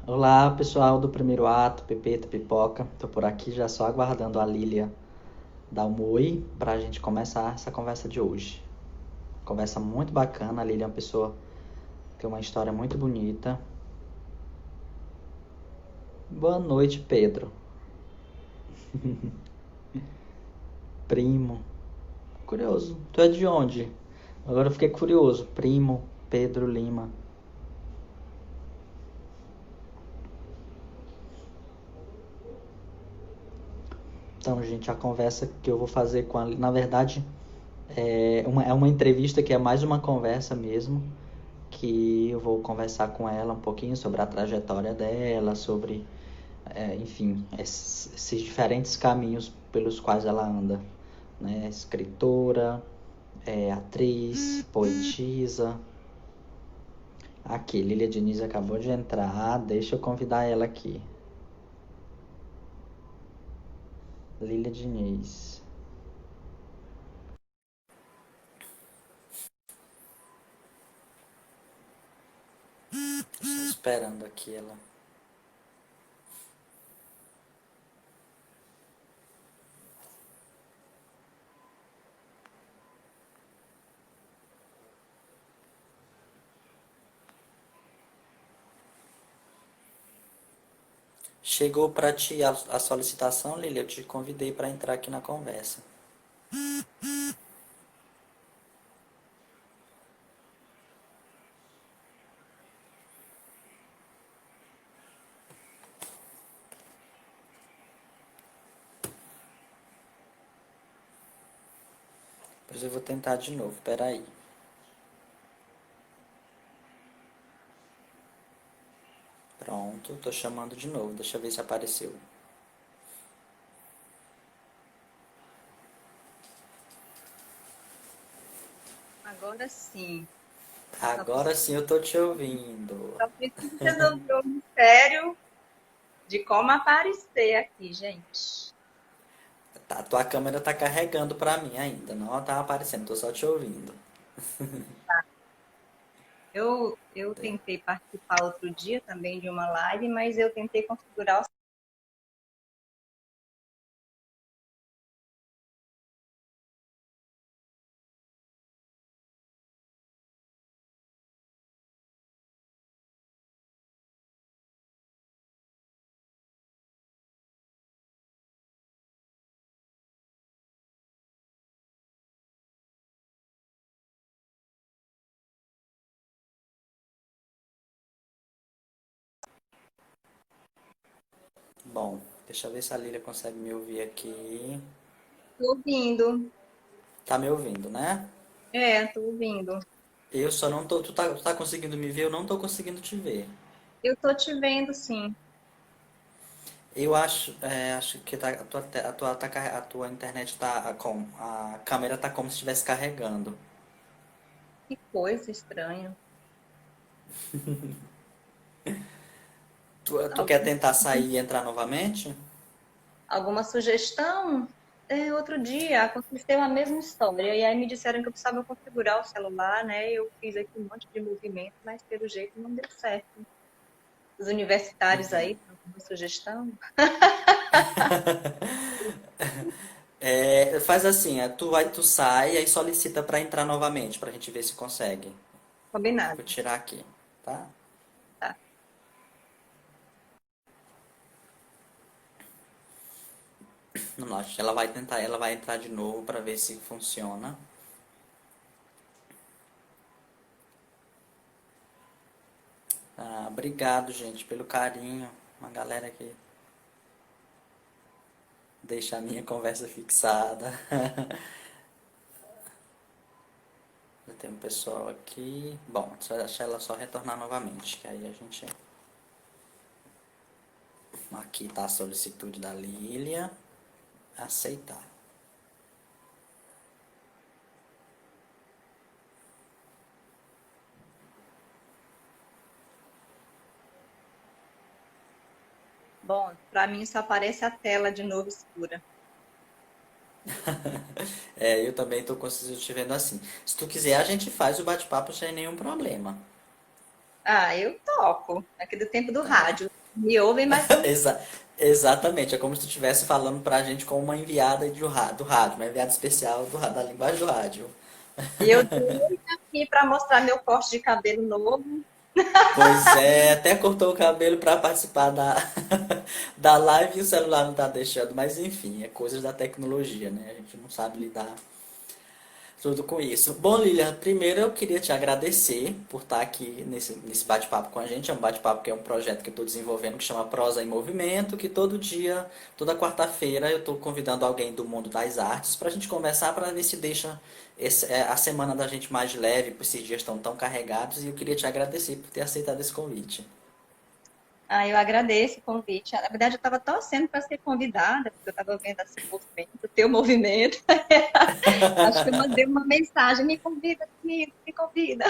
Olá, pessoal do primeiro ato, Pepeta, Pipoca. Tô por aqui já só aguardando a Lilia dar um oi pra gente começar essa conversa de hoje. Conversa muito bacana, a Lilia é uma pessoa que tem uma história muito bonita. Boa noite, Pedro. Primo. Curioso, tu é de onde? Agora eu fiquei curioso. Primo, Pedro Lima. Então, gente, a conversa que eu vou fazer com a Lilia, na verdade, é uma entrevista que é mais uma conversa mesmo, que eu vou conversar com ela um pouquinho sobre a trajetória dela, sobre, enfim, esses diferentes caminhos pelos quais ela anda, né? Escritora, atriz, poetisa. Aqui, Lilia Diniz acabou de entrar, deixa eu convidar ela aqui. Lilia Diniz. Estou esperando aqui ela. Chegou para ti a solicitação, Lilia, eu te convidei para entrar aqui na conversa. Depois eu vou tentar de novo, peraí. Pronto, tô chamando de novo, deixa eu ver se apareceu. Agora sim. Só Agora sim preciso, eu tô te ouvindo. só preciso resolver o mistério de como aparecer aqui, gente. Tá, tua câmera tá carregando pra mim ainda, não tá aparecendo, tô só te ouvindo. Eu tentei participar outro dia também de uma live, mas eu tentei configurar o. Bom, deixa eu ver se a Lília consegue me ouvir aqui. Tô ouvindo. Tá me ouvindo, né? Tô ouvindo. Eu só não tô. Tu tá conseguindo me ver? Eu não tô conseguindo te ver. Eu tô te vendo, sim. Eu acho que a tua internet tá como? A câmera tá como se estivesse carregando. Que coisa estranha. Tu quer Algum- tentar sair e entrar novamente? Alguma sugestão? Outro dia aconteceu a mesma história, e aí me disseram que eu precisava configurar o celular, né? Eu fiz aqui um monte de movimento, mas pelo jeito não deu certo. Os universitários aí, tem alguma sugestão? Faz assim, tu sai aí solicita pra entrar novamente, pra gente ver se consegue. Combinado, Vou tirar aqui, tá? tá? Vamos lá, ela vai tentar, ela vai entrar de novo pra ver se funciona. Ah, obrigado, gente, pelo carinho. Uma galera que deixa a minha conversa fixada. Já tem um pessoal aqui. Bom, só deixar ela só retornar novamente, que aí a gente. Aqui tá a solicitude da Lilia. Aceitar. Bom, para mim só aparece a tela de novo escura. Eu também tô te vendo assim. Se tu quiser, a gente faz o bate-papo sem nenhum problema. Ah, eu topo. Aqui do tempo do rádio. Me ouvem, mas não. Exa- exatamente, é como se tu estivesse falando pra gente como uma enviada do rádio, uma enviada especial da linguagem do rádio. E eu doida aqui para mostrar meu corte de cabelo novo. Pois é, até cortou o cabelo pra participar da live e o celular não tá deixando, mas enfim, é coisas da tecnologia, né? A gente não sabe lidar tudo com isso. Bom, Lilian, primeiro eu queria te agradecer por estar aqui nesse bate-papo com a gente. É um bate-papo que é um projeto que eu estou desenvolvendo que chama Prosa em Movimento, que todo dia, toda quarta-feira, eu estou convidando alguém do mundo das artes para a gente conversar, para ver se deixa a semana da gente mais leve, por esses dias estão tão carregados, e eu queria te agradecer por ter aceitado esse convite. Ah, eu agradeço o convite. Na verdade, eu estava torcendo para ser convidada, porque eu estava vendo esse movimento, o teu movimento. Acho que eu mandei uma mensagem, me convida comigo, me convida.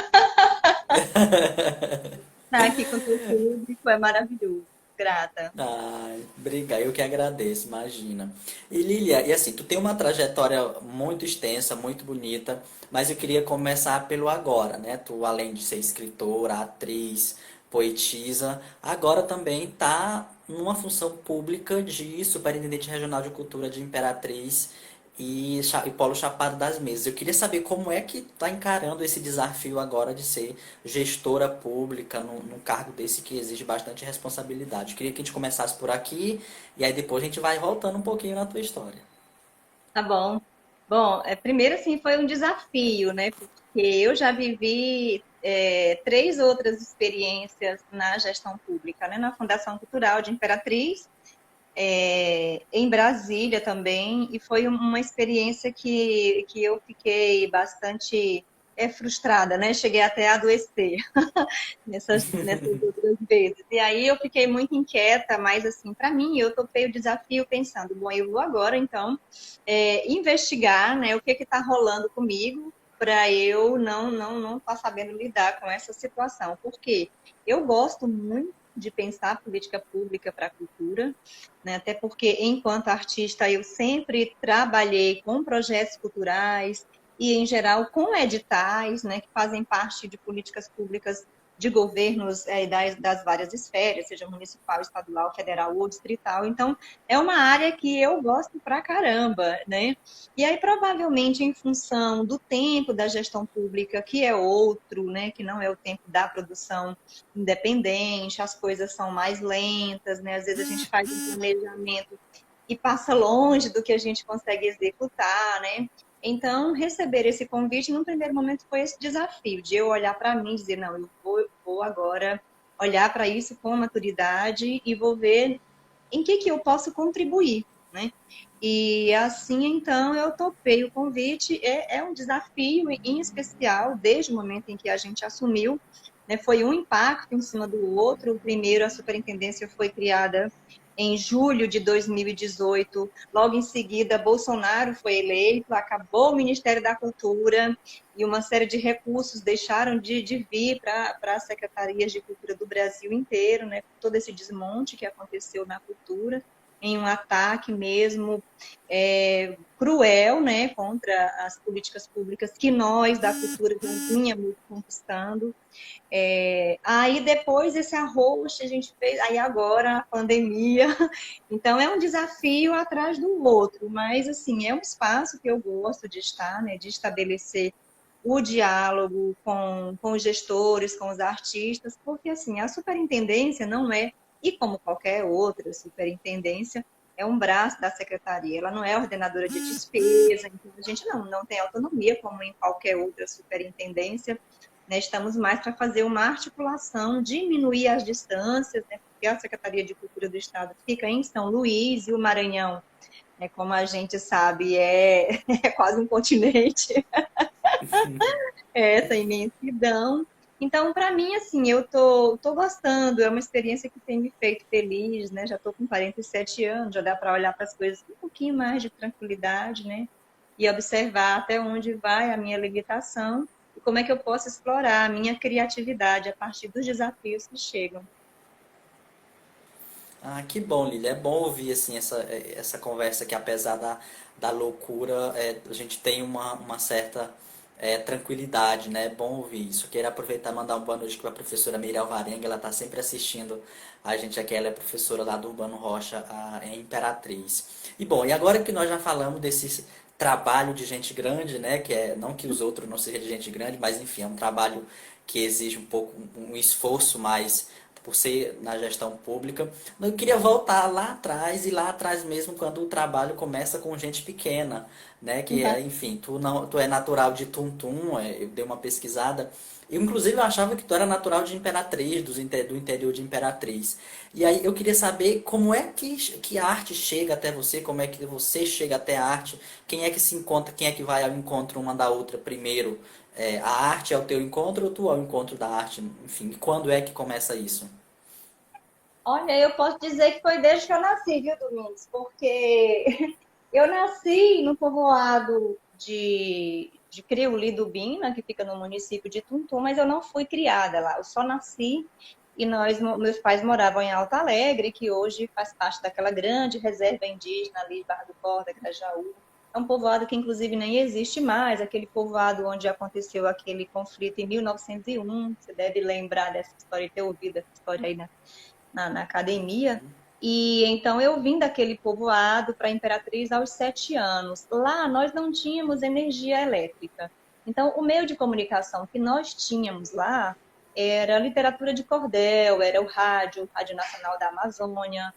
Estar aqui com o teu público é maravilhoso. Grata. Ai, briga, eu que agradeço, imagina. E Lilia, e assim, tu tem uma trajetória muito extensa, muito bonita, mas eu queria começar pelo agora, né? Tu, além de ser escritora, atriz, poetisa, agora também tá numa função pública de superintendente regional de cultura de Imperatriz e Polo Chapado das Mesas. Eu queria saber como é que tá encarando esse desafio agora de ser gestora pública num cargo desse que exige bastante responsabilidade. Eu queria que a gente começasse por aqui e aí depois a gente vai voltando um pouquinho na tua história. Tá bom. Bom, primeiro, assim, foi um desafio, né? Porque eu já vivi três outras experiências na gestão pública, né? Na Fundação Cultural de Imperatriz, em Brasília também, e foi uma experiência que eu fiquei bastante frustrada, né? Cheguei até a adoecer nessas outras vezes. E aí eu fiquei muito inquieta, mas assim, para mim, eu topei o desafio pensando, bom, eu vou agora, então, investigar, né, o que está rolando comigo, para eu não estar sabendo lidar com essa situação. Porque eu gosto muito de pensar política pública para a cultura, né? Até porque, enquanto artista, eu sempre trabalhei com projetos culturais e, em geral, com editais, né, que fazem parte de políticas públicas de governos das várias esferas, seja municipal, estadual, federal ou distrital. Então, é uma área que eu gosto pra caramba, né? E aí, provavelmente, em função do tempo da gestão pública, que é outro, né? Que não é o tempo da produção independente, as coisas são mais lentas, né? Às vezes a gente faz um planejamento e passa longe do que a gente consegue executar, né? Então, receber esse convite, num primeiro momento, foi esse desafio de eu olhar para mim e dizer, não, vou agora olhar para isso com maturidade e vou ver em que eu posso contribuir, né? E assim, então, eu topei o convite. É um desafio, em especial, desde o momento em que a gente assumiu, né? Foi um impacto em cima do outro. O primeiro, a superintendência foi criada em julho de 2018. Logo em seguida, Bolsonaro foi eleito, acabou o Ministério da Cultura e uma série de recursos deixaram de vir para as secretarias de cultura do Brasil inteiro, né? Todo esse desmonte que aconteceu na cultura, em um ataque mesmo cruel, né, contra as políticas públicas que nós da cultura já vínhamos conquistando. Aí depois esse arroz a gente fez, aí agora a pandemia, então é um desafio atrás do outro, mas assim, é um espaço que eu gosto de estar, né, de estabelecer o diálogo com os gestores, com os artistas, porque assim, a superintendência não é, e como qualquer outra superintendência, é um braço da secretaria, ela não é ordenadora de despesa, então a gente não tem autonomia como em qualquer outra superintendência, né? Estamos mais para fazer uma articulação, diminuir as distâncias, né? Porque a Secretaria de Cultura do Estado fica em São Luís e o Maranhão, né? Como a gente sabe, é quase um continente, essa imensidão. Então, para mim, assim, eu tô gostando, é uma experiência que tem me feito feliz, né? Já estou com 47 anos, já dá para olhar para as coisas com um pouquinho mais de tranquilidade, né? E observar até onde vai a minha limitação e como é que eu posso explorar a minha criatividade a partir dos desafios que chegam. Ah, que bom, Lilia. É bom ouvir assim essa conversa que apesar da loucura, a gente tem uma certa tranquilidade, né? Bom ouvir isso. Quero aproveitar e mandar uma boa noite para a professora Miriam Varenga, ela está sempre assistindo a gente aqui, ela é professora lá do Urbano Rocha, em Imperatriz. E bom, e agora que nós já falamos desse trabalho de gente grande, né? Que é, não que os outros não sejam de gente grande, mas enfim, é um trabalho que exige um pouco um esforço mais por ser na gestão pública. Eu queria voltar lá atrás, e lá atrás mesmo, quando o trabalho começa com gente pequena, né? Que é, enfim, tu é natural de Tuntum, eu dei uma pesquisada. Eu, inclusive, eu achava que tu era natural de Imperatriz, do interior de Imperatriz. E aí eu queria saber como é que a arte chega até você, como é que você chega até a arte, quem é que se encontra, quem é que vai ao encontro uma da outra primeiro. A arte é o teu encontro ou tu ao encontro da arte? Enfim, quando é que começa isso? Olha, eu posso dizer que foi desde que eu nasci, viu, Domingos? Porque eu nasci no povoado de Criuli do Bina, que fica no município de Tuntum, mas eu não fui criada lá. Eu só nasci e meus pais moravam em Alto Alegre, que hoje faz parte daquela grande reserva indígena ali de Barra do Corda, Grajaú. É um povoado que, inclusive, nem existe mais, aquele povoado onde aconteceu aquele conflito em 1901. Você deve lembrar dessa história e ter ouvido essa história aí, né? Na academia. E então eu vim daquele povoado para Imperatriz aos 7 anos. Lá nós não tínhamos energia elétrica. Então o meio de comunicação que nós tínhamos lá era literatura de cordel, era o Rádio Nacional da Amazônia,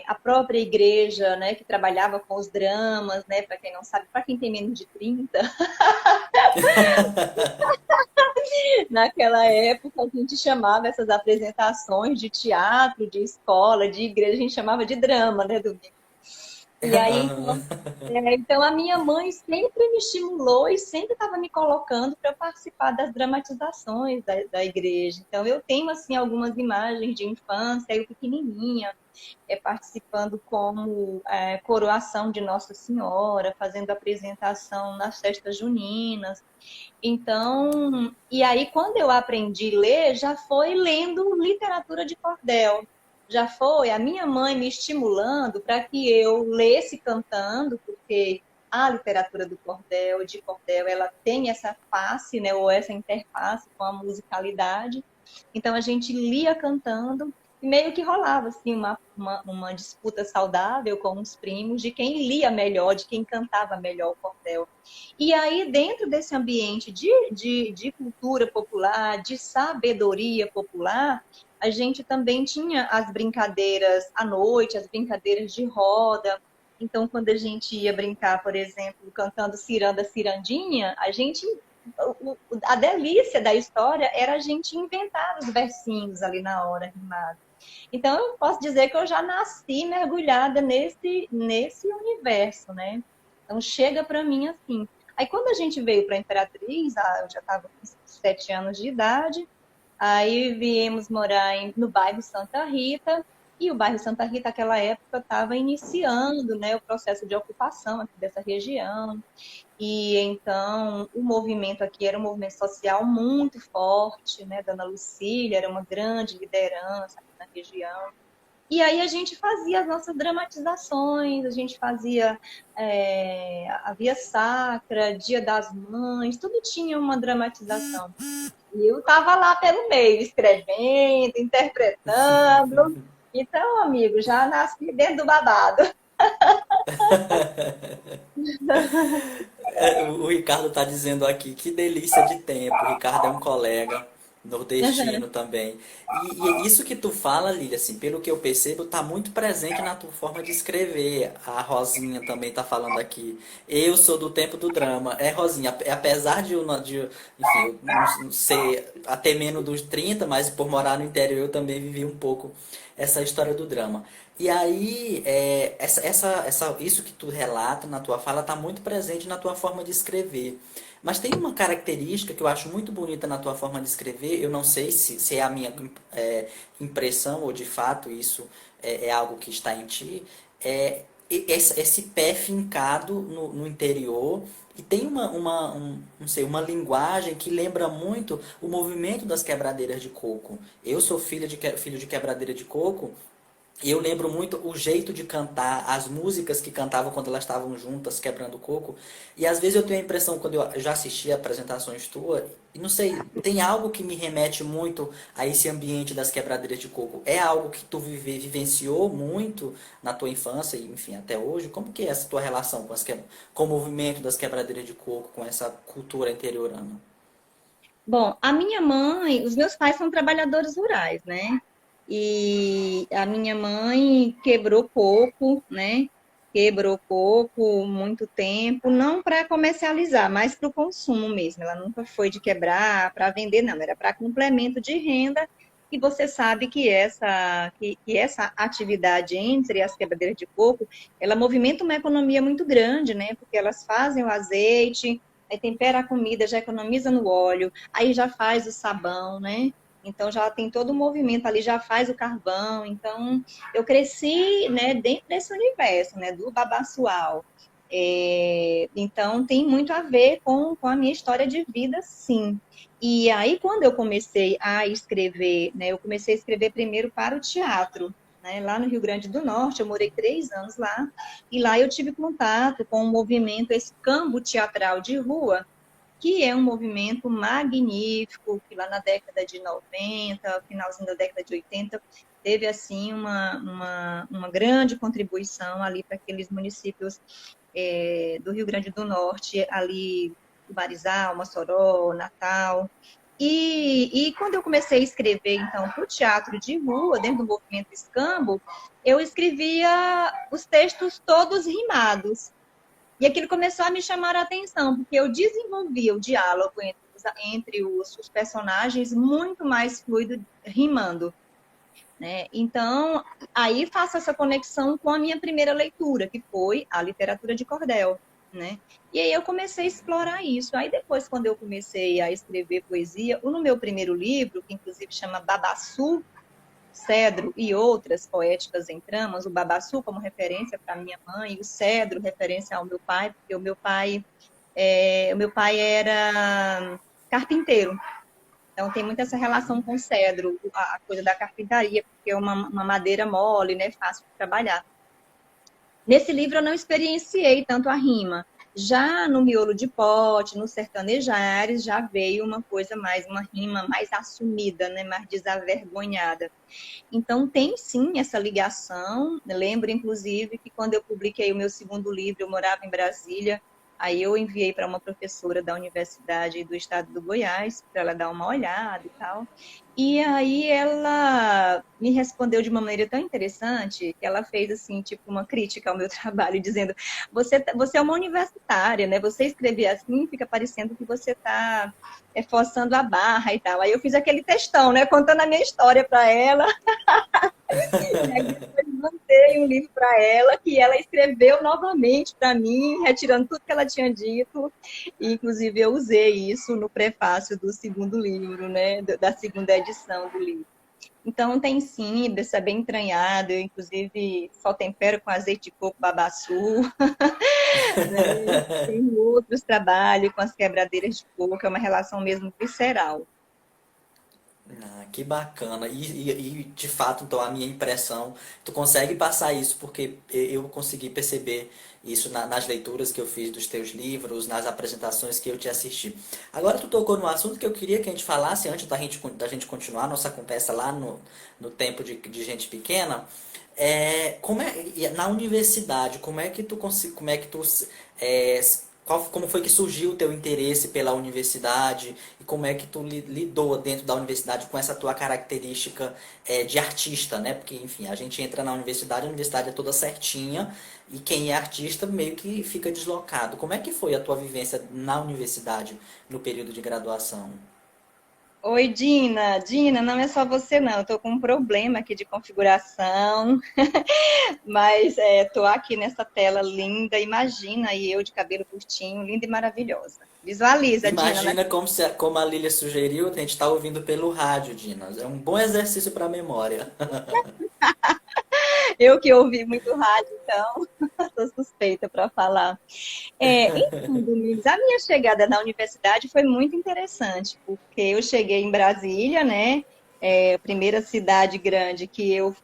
a própria igreja, né, que trabalhava com os dramas, né, para quem não sabe, para quem tem menos de 30. Naquela época, a gente chamava essas apresentações de teatro, de escola, de igreja, a gente chamava de drama, né, Domingo? E aí, então, a minha mãe sempre me estimulou e sempre estava me colocando para participar das dramatizações da igreja. Então, eu tenho, assim, algumas imagens de infância, eu pequenininha, participando como coroação de Nossa Senhora, fazendo apresentação nas festas juninas. Então, e aí quando eu aprendi a ler, já foi lendo literatura de cordel. Já foi a minha mãe me estimulando para que eu lesse cantando, porque a literatura do cordel, de cordel, ela tem essa face, né, ou essa interface com a musicalidade. Então a gente lia cantando e meio que rolava assim uma disputa saudável com os primos de quem lia melhor, de quem cantava melhor o cordel. E aí, dentro desse ambiente de cultura popular, de sabedoria popular, a gente também tinha as brincadeiras à noite, as brincadeiras de roda. Então, quando a gente ia brincar, por exemplo, cantando Ciranda Cirandinha, a delícia da história era a gente inventar os versinhos ali na hora, rimado. Então, eu posso dizer que eu já nasci mergulhada nesse universo, né? Então, chega para mim assim. Aí, quando a gente veio para a Imperatriz, eu já estava com 7 anos de idade, aí viemos morar no bairro Santa Rita, e o bairro Santa Rita, naquela época, estava iniciando, né, o processo de ocupação aqui dessa região. E então o movimento aqui era um movimento social muito forte, né? Dona Lucília era uma grande liderança aqui na região. E aí a gente fazia as nossas dramatizações, a gente fazia a Via Sacra, Dia das Mães, tudo tinha uma dramatização. E eu estava lá pelo meio, escrevendo, interpretando. Então, amigo, já nasci dentro do babado. O Ricardo está dizendo aqui, que delícia de tempo. O Ricardo é um colega nordestino também. E isso que tu fala, Lília, assim, pelo que eu percebo, tá muito presente na tua forma de escrever. A Rosinha também tá falando aqui. Eu sou do tempo do drama. É, Rosinha, apesar enfim, eu não ser até menos dos 30, mas por morar no interior eu também vivi um pouco essa história do drama. E aí, isso que tu relata na tua fala está muito presente na tua forma de escrever. Mas tem uma característica que eu acho muito bonita na tua forma de escrever, eu não sei se é a minha impressão ou de fato isso é algo que está em ti, esse pé fincado no interior e tem não sei, uma linguagem que lembra muito o movimento das quebradeiras de coco. Eu sou filho de quebradeira de coco. eu lembro muito o jeito de cantar, as músicas que cantavam quando elas estavam juntas, quebrando coco. E às vezes eu tenho a impressão, quando eu já assisti a apresentações tuas, e não sei, tem algo que me remete muito a esse ambiente das quebradeiras de coco. É algo que tu vivenciou muito na tua infância e, enfim, até hoje? Como que é essa tua relação com, com o movimento das quebradeiras de coco, com essa cultura interiorana? Bom, a minha mãe, os meus pais são trabalhadores rurais, né? E a minha mãe quebrou coco, né? Quebrou coco muito tempo, não para comercializar, mas para o consumo mesmo. Ela nunca foi de quebrar para vender, não, era para complemento de renda. E você sabe que que essa atividade entre as quebradeiras de coco, ela movimenta uma economia muito grande, né? Porque elas fazem o azeite, aí tempera a comida, já economiza no óleo, aí já faz o sabão, né? Então já tem todo o movimento ali, já faz o carvão. Então eu cresci, né, dentro desse universo, né, do babaçual. Então tem muito a ver com a minha história de vida, sim. E aí quando eu comecei a escrever, né, eu comecei a escrever primeiro para o teatro, né, lá no Rio Grande do Norte. Eu morei 3 anos lá e lá eu tive contato com o movimento Escambo Teatral de Rua, que é um movimento magnífico, que lá na década de 90, finalzinho da década de 80, teve assim uma grande contribuição ali para aqueles municípios do Rio Grande do Norte, ali Barizal, Mossoró, Natal. E quando eu comecei a escrever, então, para o teatro de rua, dentro do movimento Escambo, eu escrevia os textos todos rimados. E aquilo começou a me chamar a atenção, porque eu desenvolvia o diálogo entre os personagens muito mais fluido, rimando, né? Então, aí faço essa conexão com a minha primeira leitura, que foi a literatura de cordel, né? E aí eu comecei a explorar isso. Aí depois, quando eu comecei a escrever poesia, no meu primeiro livro, que inclusive chama Babassu, Cedro e outras poéticas em tramas, o Babassu como referência para minha mãe, e o Cedro referência ao meu pai, porque o meu pai era carpinteiro, então tem muito essa relação com o cedro, a coisa da carpintaria, porque é uma madeira mole, né, fácil de trabalhar. Nesse livro eu não experienciei tanto a rima. Já no Miolo de Pote, no Sertanejares, já veio uma coisa mais, uma rima mais assumida, né, mais desavergonhada. Então, tem sim essa ligação. Lembro, inclusive, que quando eu publiquei o meu segundo livro, eu morava em Brasília, aí eu enviei para uma professora da Universidade do Estado do Goiás, para ela dar uma olhada e tal. E aí ela me respondeu de uma maneira tão interessante que ela fez assim, tipo, uma crítica ao meu trabalho, dizendo: você é uma universitária, né? Você escrever assim fica parecendo que você está forçando a barra e tal. Aí eu fiz aquele textão, né? Contando a minha história para ela. E aí depois mandei um livro para ela, que ela escreveu novamente para mim, retirando tudo que ela tinha dito. E, inclusive, eu usei isso no prefácio do segundo livro, né? Da segunda edição do livro. Então, tem sim, isso é bem entranhado. Eu, inclusive, só tempero com azeite de coco babaçu. Né? Tem outros trabalhos com as quebradeiras de coco, é uma relação mesmo visceral. Ah, que bacana. De fato, então, a minha impressão, tu consegue passar isso porque eu consegui perceber isso nas leituras que eu fiz dos teus livros, nas apresentações que eu te assisti. Agora tu tocou no assunto que eu queria que a gente falasse antes da gente continuar a nossa conversa lá no tempo de gente pequena. Na universidade, como é que tu como é que tu é, como foi que surgiu o teu interesse pela universidade e como é que tu lidou dentro da universidade com essa tua característica de artista, né? Porque, enfim, a gente entra na universidade, a universidade é toda certinha e quem é artista meio que fica deslocado. Como é que foi a tua vivência na universidade no período de graduação? Oi, Dina. Dina, não é só você, não. Eu tô com um problema aqui de configuração, mas tô aqui nessa tela linda. Imagina aí eu de cabelo curtinho, linda e maravilhosa. Visualiza, Dina, né? Imagina como a Lília sugeriu, a gente está ouvindo pelo rádio, Dinas. É um bom exercício para a memória. Eu que ouvi muito rádio, então sou suspeita para falar. Então, Domingos, a minha chegada na universidade foi muito interessante, porque eu cheguei em Brasília, né? a primeira cidade grande que eu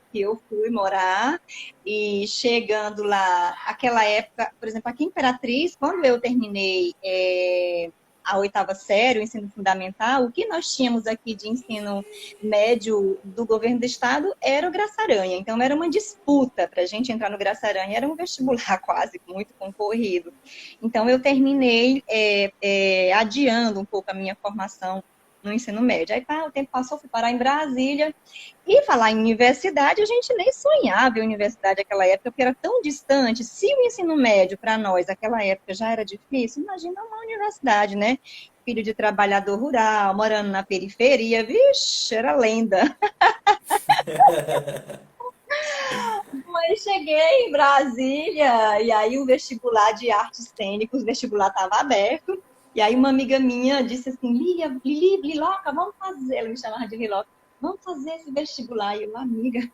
fui morar, e chegando lá, aquela época, por exemplo, aqui em Imperatriz, quando eu terminei a oitava série, o ensino fundamental, o que nós tínhamos aqui de ensino médio do governo do estado era o Graça Aranha. Então, era uma disputa para a gente entrar no Graça Aranha, era um vestibular quase muito concorrido. Então, eu terminei adiando um pouco a minha formação no ensino médio. Aí o tempo passou, fui parar em Brasília. E falar em universidade, a gente nem sonhava em universidade naquela época, porque era tão distante. Se o ensino médio para nós naquela época já era difícil, imagina uma universidade, né? Filho de trabalhador rural, morando na periferia, vixe, era lenda. Mas cheguei em Brasília, e aí o vestibular de artes cênicas, o vestibular estava aberto. E aí uma amiga minha disse assim, Liloca, vamos fazer. Ela me chamava de Liloca, vamos fazer esse vestibular. E eu, amiga,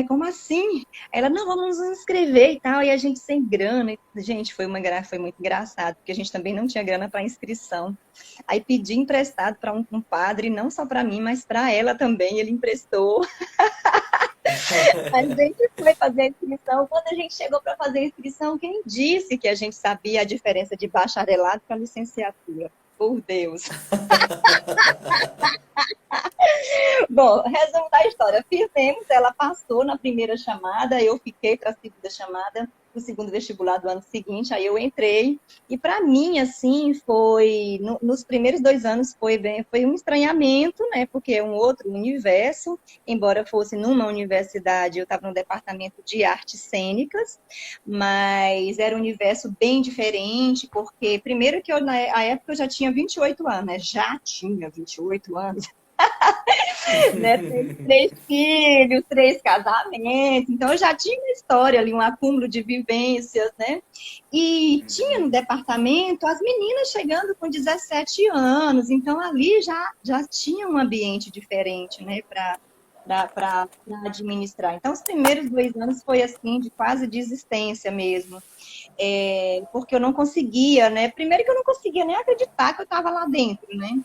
como assim? Ela, não, vamos nos inscrever e tal. E a gente sem grana. Gente, foi muito engraçado, porque a gente também não tinha grana para inscrição. Aí pedi emprestado para um padre, não só para mim, mas para ela também. Ele emprestou. A gente foi fazer a inscrição. Quando a gente chegou para fazer a inscrição, quem disse que a gente sabia a diferença de bacharelado para licenciatura? Por Deus. Bom, resumo da história. Fizemos, ela passou na primeira chamada, eu fiquei para a segunda chamada, o segundo vestibular do ano seguinte, aí eu entrei. E para mim, assim, nos primeiros 2 anos foi um estranhamento, né? Porque é um outro universo, embora fosse numa universidade, eu estava no departamento de artes cênicas, mas era um universo bem diferente, porque primeiro que na época eu já tinha 28 anos, né? Já tinha 28 anos. Né? 3 filhos, 3 casamentos, então eu já tinha uma história ali, um acúmulo de vivências, né? E tinha no departamento as meninas chegando com 17 anos, então ali já tinha um ambiente diferente, né, para administrar. Então, os primeiros 2 anos foi assim, de quase desistência mesmo. Porque eu não conseguia, né? Primeiro que eu não conseguia nem acreditar que eu estava lá dentro, né?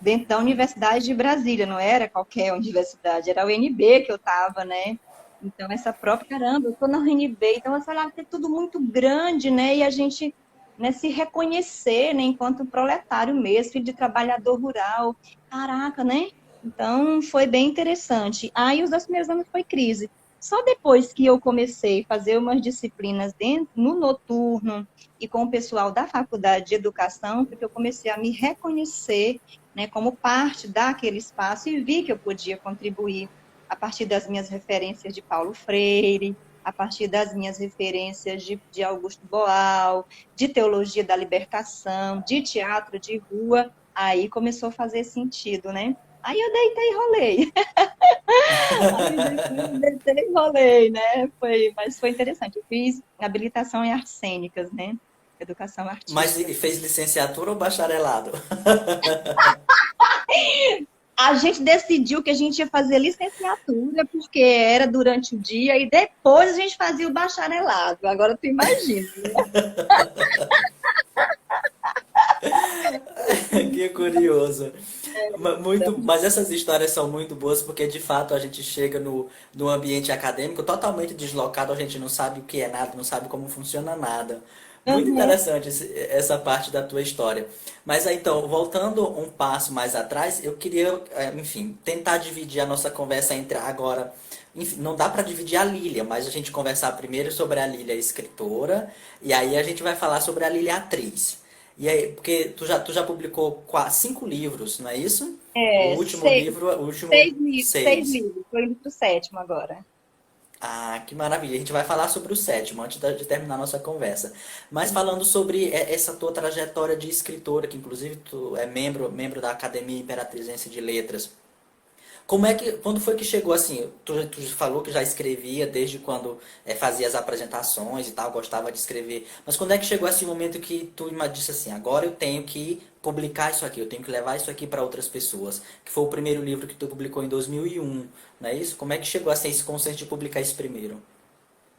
Dentro da Universidade de Brasília, não era qualquer universidade, era a UNB que eu estava, né? Então, essa própria, caramba, eu estou na UNB, então, sei lá, é tudo muito grande, né? E a gente, né, se reconhecer, né, enquanto proletário mesmo, filho de trabalhador rural, caraca, né? Então, foi bem interessante. Aí, os 2 primeiros anos foi crise. Só depois que eu comecei a fazer umas disciplinas no noturno e com o pessoal da faculdade de educação, porque eu comecei a me reconhecer, né, como parte daquele espaço e vi que eu podia contribuir a partir das minhas referências de Paulo Freire, a partir das minhas referências de Augusto Boal, de teologia da libertação, de teatro de rua, aí começou a fazer sentido, né? Aí eu deitei e rolei. Aí deitei e rolei, né? Mas foi interessante. Eu fiz habilitação em artes cênicas, né? Educação Mas artística. fez licenciatura ou bacharelado? A gente decidiu que a gente ia fazer licenciatura, porque era durante o dia, e depois a gente fazia o bacharelado. Agora tu imagina, né? Que curioso. Mas essas histórias são muito boas porque de fato a gente chega no ambiente acadêmico totalmente deslocado, a gente não sabe o que é nada, não sabe como funciona nada. Muito Uhum. interessante essa parte da tua história. Mas aí, então, voltando um passo mais atrás, eu queria, enfim, tentar dividir a nossa conversa entre agora. Enfim, não dá para dividir a Lília, mas a gente conversar primeiro sobre a Lília escritora, e aí a gente vai falar sobre a Lília atriz. E aí, porque tu já publicou 5 livros, não é isso? O último Seis, livro, o último 6 livros, 6. estou indo para o sétimo agora. Ah, que maravilha. A gente vai falar sobre o sétimo antes de terminar a nossa conversa. Mas falando sobre essa tua trajetória de escritora, que inclusive tu é membro da Academia Imperatrizense de Letras. Quando foi que chegou assim? Tu falou que já escrevia desde quando fazia as apresentações e tal, gostava de escrever. Mas quando é que chegou esse momento que tu disse assim, agora eu tenho que publicar isso aqui, eu tenho que levar isso aqui para outras pessoas? Que foi o primeiro livro que tu publicou em 2001, não é isso? Como é que chegou assim esse conceito de publicar esse primeiro?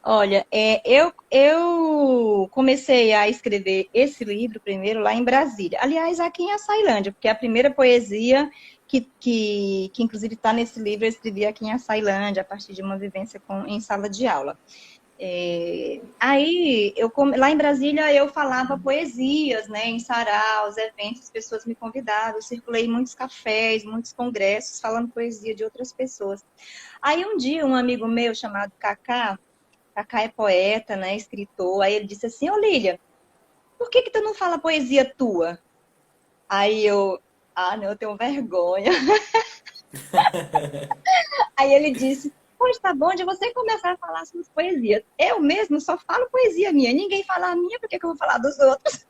Olha, eu comecei a escrever esse livro primeiro lá em Brasília. Aliás, aqui em Açailândia, porque a primeira poesia que inclusive está nesse livro, eu escrevi aqui em Açailândia, a partir de uma vivência em sala de aula. Aí, lá em Brasília, eu falava poesias, né, em saraus, eventos, as pessoas me convidavam, eu circulei em muitos cafés, muitos congressos, falando poesia de outras pessoas. Aí, um dia, um amigo meu chamado Cacá é poeta, né, escritor, aí ele disse assim, ô Lília, por que tu não fala poesia tua? Aí não, eu tenho vergonha. Aí ele disse, pois tá bom de você começar a falar suas poesias. Eu mesmo só falo poesia minha, ninguém fala a minha, por que eu vou falar dos outros?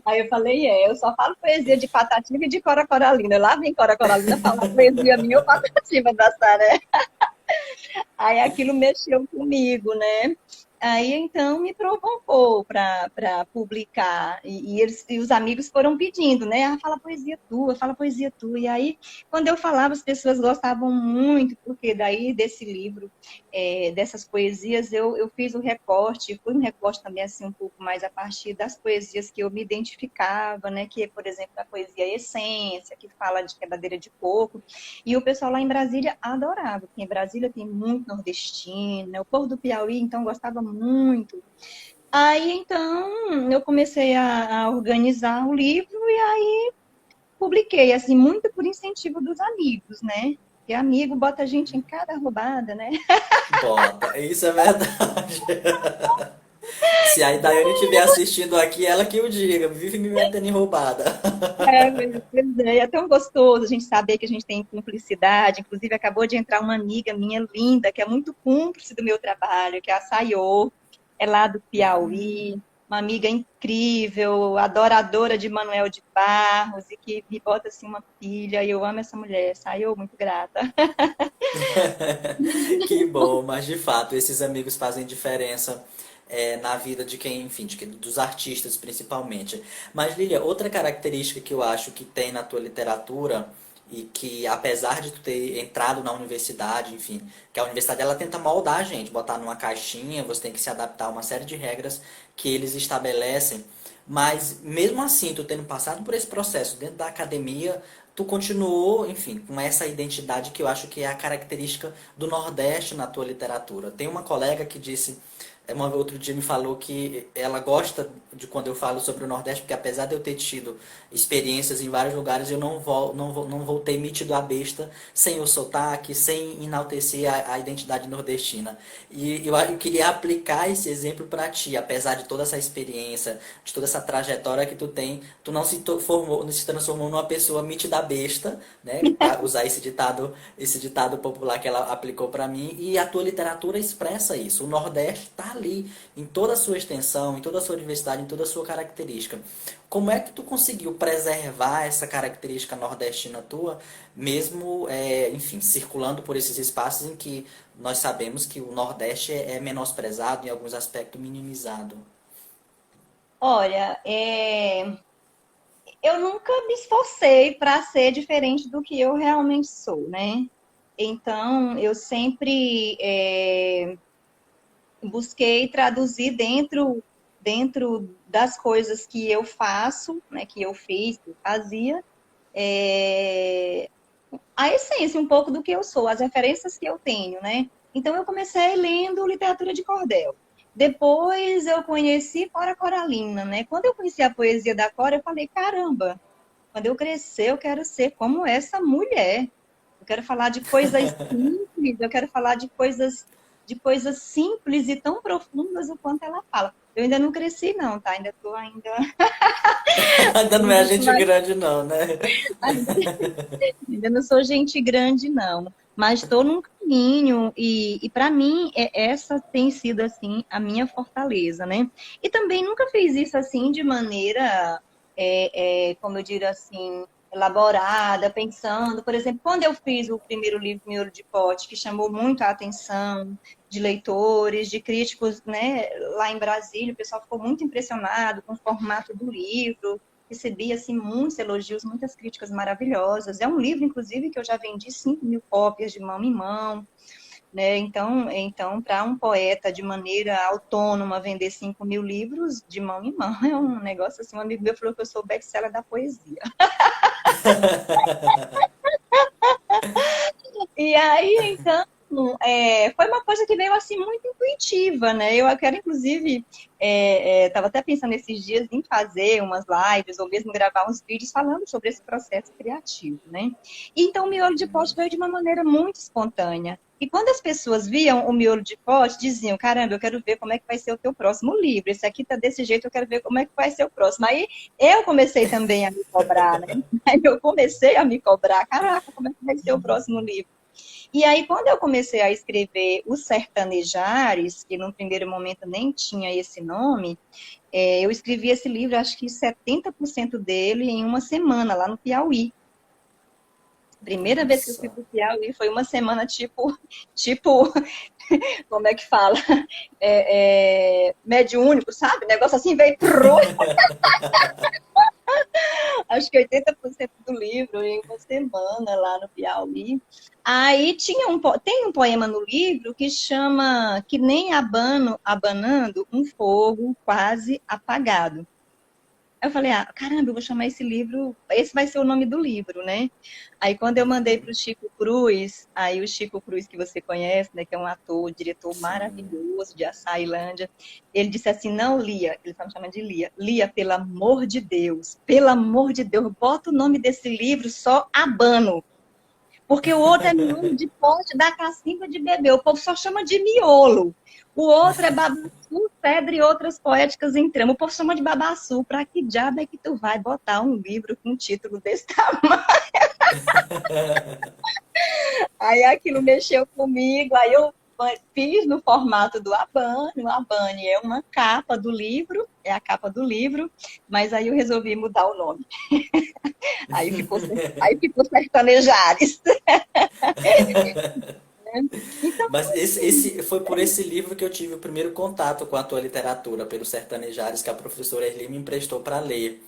Aí eu falei, eu só falo poesia de Patativa e de Cora Coralina. Lá vem Cora Coralina falar poesia minha ou Patativa da Saré. Aí aquilo mexeu comigo, né? Aí então me provocou para publicar. E os amigos foram pedindo, né? Fala poesia tua, fala poesia tua. E aí, quando eu falava, as pessoas gostavam muito, porque daí desse livro, dessas poesias, eu fiz o recorte, foi um recorte também assim um pouco mais a partir das poesias que eu me identificava, né? Que é, por exemplo, a poesia Essência, que fala de quebradeira de coco. E o pessoal lá em Brasília adorava, porque em Brasília tem muito nordestino, né? O povo do Piauí, então, gostava muito. Aí, então, eu comecei a organizar o livro e aí publiquei, assim, muito por incentivo dos amigos, né? Porque amigo bota a gente em cada roubada, né? Bota, isso é verdade. Se a Daiane estiver assistindo aqui, ela que o diga, vive me metendo em roubada. Pois é tão gostoso a gente saber que a gente tem cumplicidade. Inclusive, acabou de entrar uma amiga minha linda, que é muito cúmplice do meu trabalho, que é a Sayô, é lá do Piauí, uma amiga incrível, adoradora de Manuel de Barros, e que me bota assim uma pilha, e eu amo essa mulher. Sayô, muito grata. Que bom, mas de fato, esses amigos fazem diferença na vida de quem, enfim, dos artistas principalmente. Mas, Lilia, outra característica que eu acho que tem na tua literatura e que, apesar de tu ter entrado na universidade, enfim, que a universidade ela tenta moldar a gente, botar numa caixinha, você tem que se adaptar a uma série de regras que eles estabelecem. Mas mesmo assim, tu tendo passado por esse processo dentro da academia, tu continuou, enfim, com essa identidade que eu acho que é a característica do Nordeste na tua literatura. Tem uma colega que disse, outro dia me falou que ela gosta de quando eu falo sobre o Nordeste, porque apesar de eu ter tido experiências em vários lugares, eu não voltei metido à besta, sem o sotaque, sem enaltecer a identidade nordestina. E eu queria aplicar esse exemplo para ti, apesar de toda essa experiência, de toda essa trajetória que tu tem, tu não se transformou numa pessoa metida à besta, né? Para usar esse ditado popular que ela aplicou para mim, e a tua literatura expressa isso. O Nordeste está ali, em toda a sua extensão, em toda a sua diversidade, em toda a sua característica. Como é que tu conseguiu preservar essa característica nordestina tua, mesmo, enfim, circulando por esses espaços em que nós sabemos que o Nordeste é menosprezado, em alguns aspectos minimizado? Olha, eu nunca me esforcei para ser diferente do que eu realmente sou, né? Então, eu sempre busquei traduzir dentro das coisas que eu faço, né, que eu fiz, que eu fazia, a essência um pouco do que eu sou, as referências que eu tenho, né? Então, eu comecei lendo literatura de cordel. Depois eu conheci Cora Coralina, né? Quando eu conheci a poesia da Cora, eu falei, caramba, quando eu crescer, eu quero ser como essa mulher. Eu quero falar de coisas simples, eu quero falar de coisas simples e tão profundas o quanto ela fala. Eu ainda não cresci, não, tá? Ainda estou ainda. Ainda não é gente grande não, né? Ainda não sou gente grande, não. Mas estou num caminho e para mim essa tem sido assim a minha fortaleza, né? E também nunca fiz isso assim de maneira, como eu digo assim, elaborada, pensando. Por exemplo, quando eu fiz o primeiro livro Miolo de Pote, que chamou muito a atenção de leitores, de críticos, né? Lá em Brasília, o pessoal ficou muito impressionado com o formato do livro. Recebi assim, muitos elogios, muitas críticas maravilhosas. É um livro, inclusive, que eu já vendi 5.000 cópias de mão em mão, né? Então para um poeta de maneira autônoma vender 5.000 livros de mão em mão é um negócio assim. Um amigo meu falou que eu sou o best-seller da poesia. E aí, então, foi uma coisa que veio assim muito intuitiva, né? Eu quero, inclusive, estava até pensando esses dias em fazer umas lives ou mesmo gravar uns vídeos falando sobre esse processo criativo, né? Então, o miolo de pote veio de uma maneira muito espontânea. E quando as pessoas viam o miolo de pote, diziam: caramba, eu quero ver como é que vai ser o teu próximo livro. Esse aqui tá desse jeito, eu quero ver como é que vai ser o próximo. Aí eu comecei também a me cobrar, né? Aí eu comecei a me cobrar: caraca, como é que vai ser o próximo livro? E aí, quando eu comecei a escrever Os Sertanejares, que num primeiro momento nem tinha esse nome, eu escrevi esse livro, acho que 70% dele em uma semana, lá no Piauí. Primeira vez que eu fui Nossa. pro Piauí foi uma semana tipo, como é que fala? Mediúnico, sabe? Negócio assim, veio pro acho que 80% do livro em uma semana lá no Piauí. Aí tem um poema no livro que chama Que nem abanando um fogo quase apagado. Aí eu falei, caramba, eu vou chamar esse livro, esse vai ser o nome do livro, né? Aí quando eu mandei para o Chico Cruz, aí o Chico Cruz que você conhece, né, que é um ator, diretor Sim. maravilhoso de Açailândia, ele disse assim, não, Lia, ele está me chamando de Lia, Lia, pelo amor de Deus, bota o nome desse livro só Abano, porque o outro é miolo de pote da cacimba de bebê. O povo só chama de miolo. O outro é babaçu, pedra e outras poéticas em trama. O povo chama de babaçu. Pra que diabo é que tu vai botar um livro com um título desse tamanho? Aí aquilo mexeu comigo. Aí eu fiz no formato do Abane. O Abane é uma capa do livro, é a capa do livro, mas aí eu resolvi mudar o nome. Aí ficou Sertanejares. Então, Mas esse foi por esse livro que eu tive o primeiro contato com a tua literatura, pelos Sertanejares, que a professora Erli me emprestou para ler.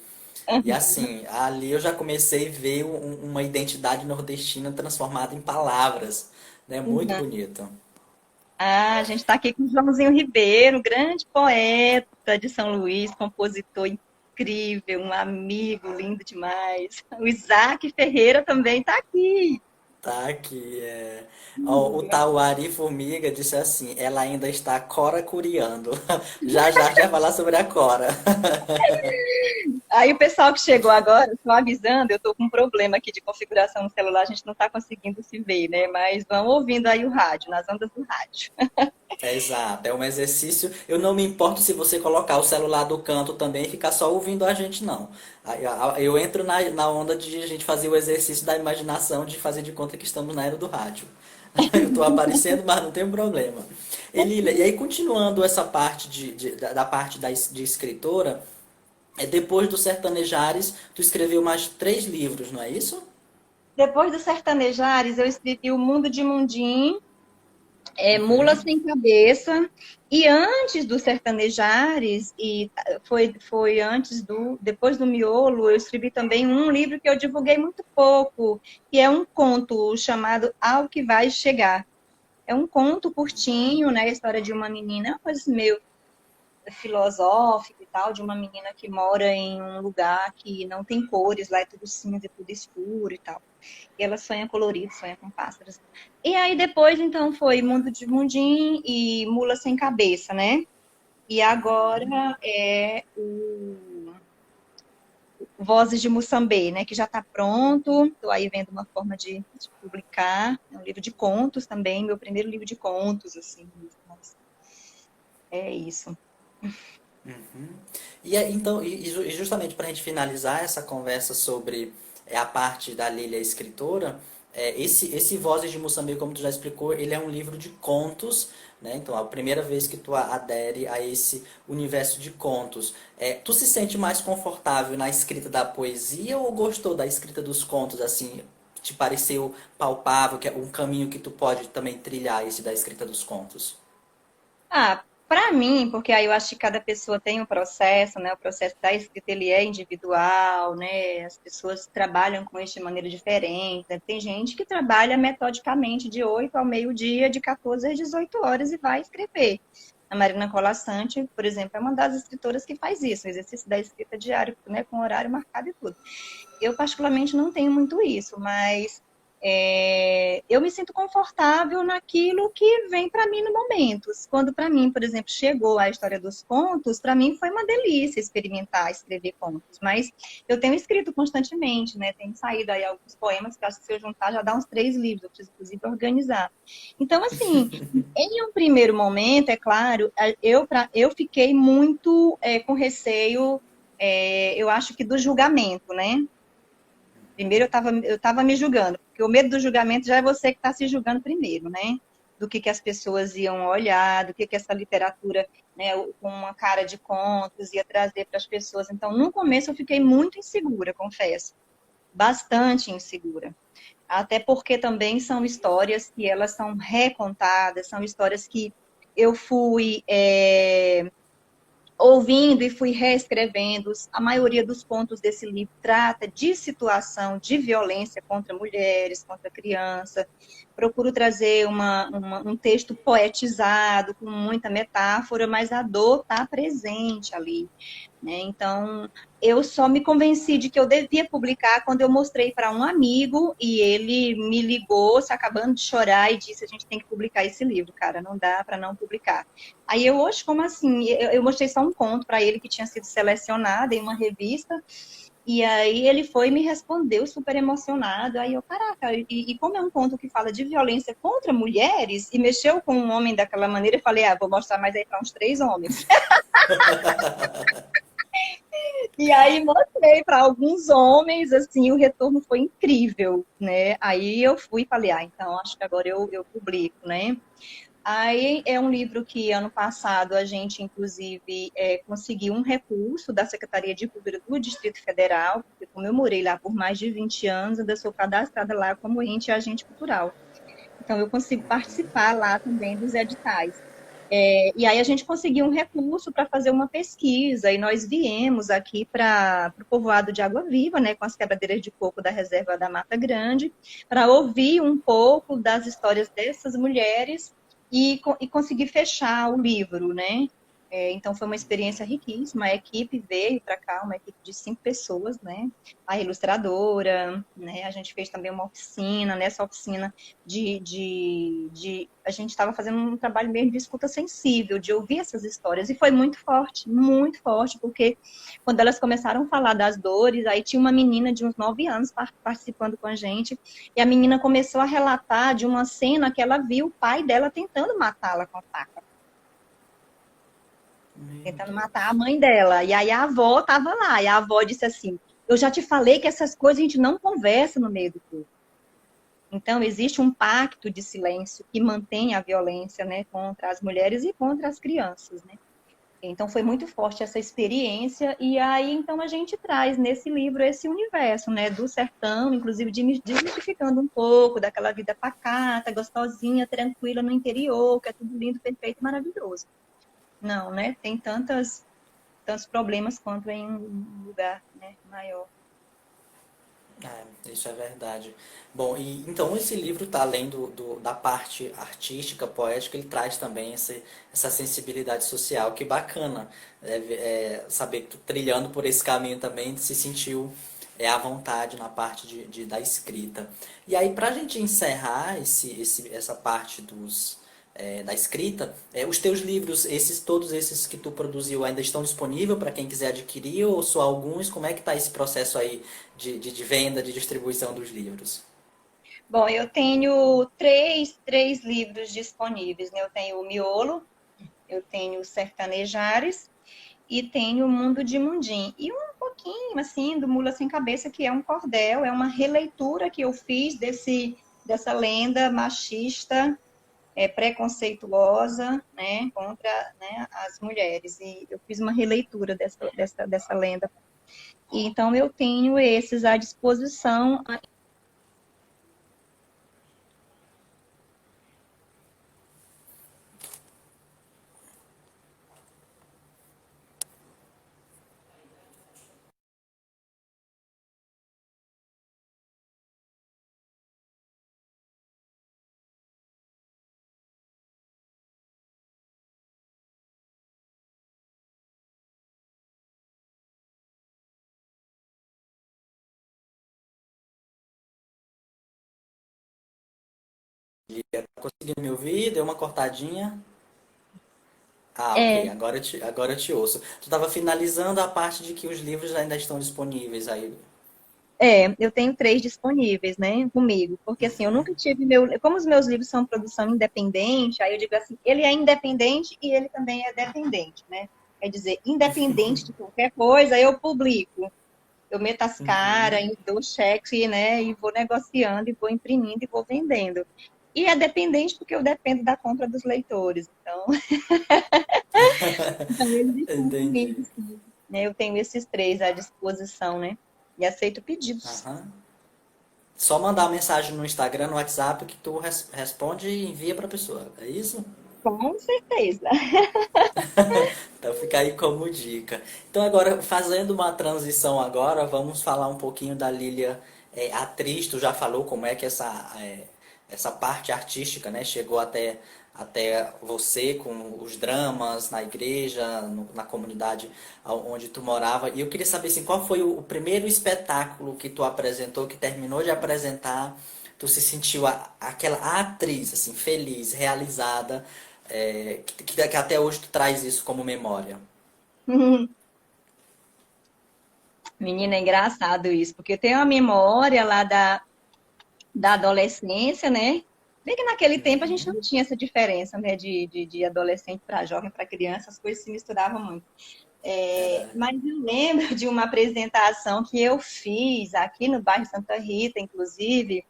E assim, ali eu já comecei a ver uma identidade nordestina transformada em palavras, né? Muito bonito. a gente está aqui com o Joãozinho Ribeiro, grande poeta de São Luís, compositor incrível, um amigo lindo demais. O Isaac Ferreira também está aqui. Tá aqui, Ó, o Tauari Formiga disse assim, ela ainda está cora curiando. Já já a gente vai falar sobre a cora. Aí o pessoal que chegou agora, só avisando, eu estou com um problema aqui de configuração no celular, a gente não está conseguindo se ver, né? Mas vão ouvindo aí o rádio, nas ondas do rádio. É exato, é um exercício. Eu não me importo se você colocar o celular do canto também e ficar só ouvindo a gente, não. Eu entro na onda de a gente fazer o exercício da imaginação, de fazer de conta que estamos na era do rádio. Eu estou aparecendo, mas não tem problema. Elília, e aí continuando essa parte da parte de escritora, depois do Sertanejares, tu escreveu mais 3 livros, não é isso? Depois do Sertanejares, eu escrevi O Mundo de Mundim, Mula Uhum. Sem Cabeça. E antes do Sertanejares, e foi depois do Miolo, eu escrevi também um livro que eu divulguei muito pouco, que é um conto chamado Ao Que Vai Chegar. É um conto curtinho, né? A história de uma menina, uma coisa meio filosófica e tal, de uma menina que mora em um lugar que não tem cores, lá é tudo cinza, é tudo escuro e tal. E ela sonha colorido, sonha com pássaros. E aí depois, então, foi Mundo de Mundim e Mula Sem Cabeça, né? E agora é o Vozes de Moçambique, né? Que já está pronto. Estou aí vendo uma forma de publicar. É um livro de contos também, meu primeiro livro de contos, assim. Mas é isso. Então, e justamente para a gente finalizar essa conversa sobre a parte da Lília escritora, esse Vozes de Moçambique, como tu já explicou, ele é um livro de contos, né? Então, é a primeira vez que tu adere a esse universo de contos. Tu se sente mais confortável na escrita da poesia ou gostou da escrita dos contos, assim, te pareceu palpável, que é um caminho que tu pode também trilhar esse da escrita dos contos? Para mim, porque aí eu acho que cada pessoa tem um processo, né? O processo da escrita, ele é individual, né? As pessoas trabalham com isso de maneira diferente, né? Tem gente que trabalha metodicamente de 8 ao meio-dia, de 14 às 18 horas e vai escrever. A Marina Colasanti, por exemplo, é uma das escritoras que faz isso, o exercício da escrita diário, né? Com horário marcado e tudo. Eu, particularmente, não tenho muito isso, mas eu me sinto confortável naquilo que vem para mim no momento. Quando para mim, por exemplo, chegou a história dos contos, para mim foi uma delícia experimentar escrever contos, mas eu tenho escrito constantemente, né? Tenho saído aí alguns poemas que acho que se eu juntar já dá uns 3 livros, eu preciso inclusive organizar. Então, assim, em um primeiro momento, é claro, eu fiquei muito com receio, eu acho que do julgamento, né? Primeiro eu tava me julgando, porque o medo do julgamento já é você que está se julgando primeiro, né? Do que as pessoas iam olhar, do que essa literatura, né, com uma cara de contos ia trazer para as pessoas. Então, no começo eu fiquei muito insegura, confesso, bastante insegura. Até porque também são histórias que elas são recontadas, são histórias que eu fui ouvindo e fui reescrevendo. A maioria dos pontos desse livro trata de situação de violência contra mulheres, contra criança. Procuro trazer um texto poetizado, com muita metáfora, mas a dor está presente ali, né? Então, eu só me convenci de que eu devia publicar quando eu mostrei para um amigo e ele me ligou, se acabando de chorar, e disse: a gente tem que publicar esse livro, cara, não dá para não publicar. Aí eu, hoje, como assim? Eu mostrei só um conto para ele que tinha sido selecionado em uma revista, e aí ele foi e me respondeu super emocionado. Aí eu, caraca, e como é um conto que fala de violência contra mulheres, e mexeu com um homem daquela maneira, eu falei: vou mostrar mais aí para uns 3 homens. E aí mostrei para alguns homens, assim, o retorno foi incrível, né? Aí eu fui e falei: então acho que agora eu publico, né? Aí é um livro que ano passado a gente, inclusive, conseguiu um recurso da Secretaria de Cultura do Distrito Federal, porque como eu morei lá por mais de 20 anos, ainda sou cadastrada lá como ente e agente cultural. Então eu consigo participar lá também dos editais. E aí a gente conseguiu um recurso para fazer uma pesquisa, e nós viemos aqui para o povoado de Água Viva, né, com as quebradeiras de coco da Reserva da Mata Grande, para ouvir um pouco das histórias dessas mulheres e conseguir fechar o livro, né? Então foi uma experiência riquíssima. A equipe veio para cá, uma equipe de 5 pessoas, né? A ilustradora, né? A gente fez também uma oficina. Nessa oficina a gente estava fazendo um trabalho mesmo de escuta sensível, de ouvir essas histórias, e foi muito forte, porque quando elas começaram a falar das dores, aí tinha uma menina de uns 9 anos participando com a gente, e a menina começou a relatar de uma cena que ela viu o pai dela tentando matá-la com a faca, Meu tentando matar a Deus. mãe dela. E aí a avó estava lá, e a avó disse assim: eu já te falei que essas coisas a gente não conversa no meio do povo. Então, existe um pacto de silêncio que mantém a violência, né, contra as mulheres e contra as crianças, né? Então, foi muito forte essa experiência, e aí, então, a gente traz nesse livro esse universo, né, do sertão, inclusive desmistificando um pouco daquela vida pacata, gostosinha, tranquila no interior, que é tudo lindo, perfeito, maravilhoso. Não, né? Tem tantos problemas quanto em um lugar, né, maior. Isso é verdade. Bom, e então esse livro, tá além da parte artística, poética, ele traz também essa sensibilidade social. Que bacana saber que tu, trilhando por esse caminho também, se sentiu à vontade na parte da escrita. E aí, pra gente encerrar essa parte da escrita, os teus livros, todos esses que tu produziu, ainda estão disponíveis para quem quiser adquirir, ou só alguns? Como é que está esse processo aí de venda, de distribuição dos livros? Bom, eu tenho três livros disponíveis, né? Eu tenho o Miolo, eu tenho Sertanejares e tenho o Mundo de Mundim. E um pouquinho, assim, do Mula Sem Cabeça, que é um cordel, é uma releitura que eu fiz dessa lenda machista, preconceituosa, né, contra, né, as mulheres. E eu fiz uma releitura dessa lenda. E, então, eu tenho esses à disposição. Lia. Tá conseguindo me ouvir? Deu uma cortadinha? Ah, ok. É, Agora eu te ouço. Tu estava finalizando a parte de que os livros ainda estão disponíveis aí. eu tenho 3 disponíveis, né, comigo, porque assim, eu nunca tive como os meus livros são produção independente, aí eu digo assim, ele é independente e ele também é dependente, né? Quer dizer, independente de qualquer coisa, eu publico. Eu meto as caras, Uhum. e dou cheque, né? E vou negociando, e vou imprimindo, e vou vendendo. E é dependente porque eu dependo da compra dos leitores. Então eles estão Entendi. comigo, sim. Né? Eu tenho esses 3 à disposição, né? E aceito pedidos. Aham. Só mandar mensagem no Instagram, no WhatsApp, que tu responde e envia pra pessoa. É isso? Com certeza. Então fica aí como dica. Então agora, fazendo uma transição agora, vamos falar um pouquinho da Lilia atriz. Tu já falou como é que essa parte artística, né, chegou até você com os dramas na igreja, na comunidade onde tu morava. E eu queria saber assim, qual foi o primeiro espetáculo que tu apresentou, que terminou de apresentar, tu se sentiu aquela atriz, assim, feliz, realizada, que até hoje tu traz isso como memória. Menina, é engraçado isso, porque eu tenho uma memória lá da adolescência, né? Bem que naquele tempo a gente não tinha essa diferença, né? De adolescente para jovem, para criança, as coisas se misturavam muito. Mas eu lembro de uma apresentação que eu fiz aqui no bairro Santa Rita, inclusive,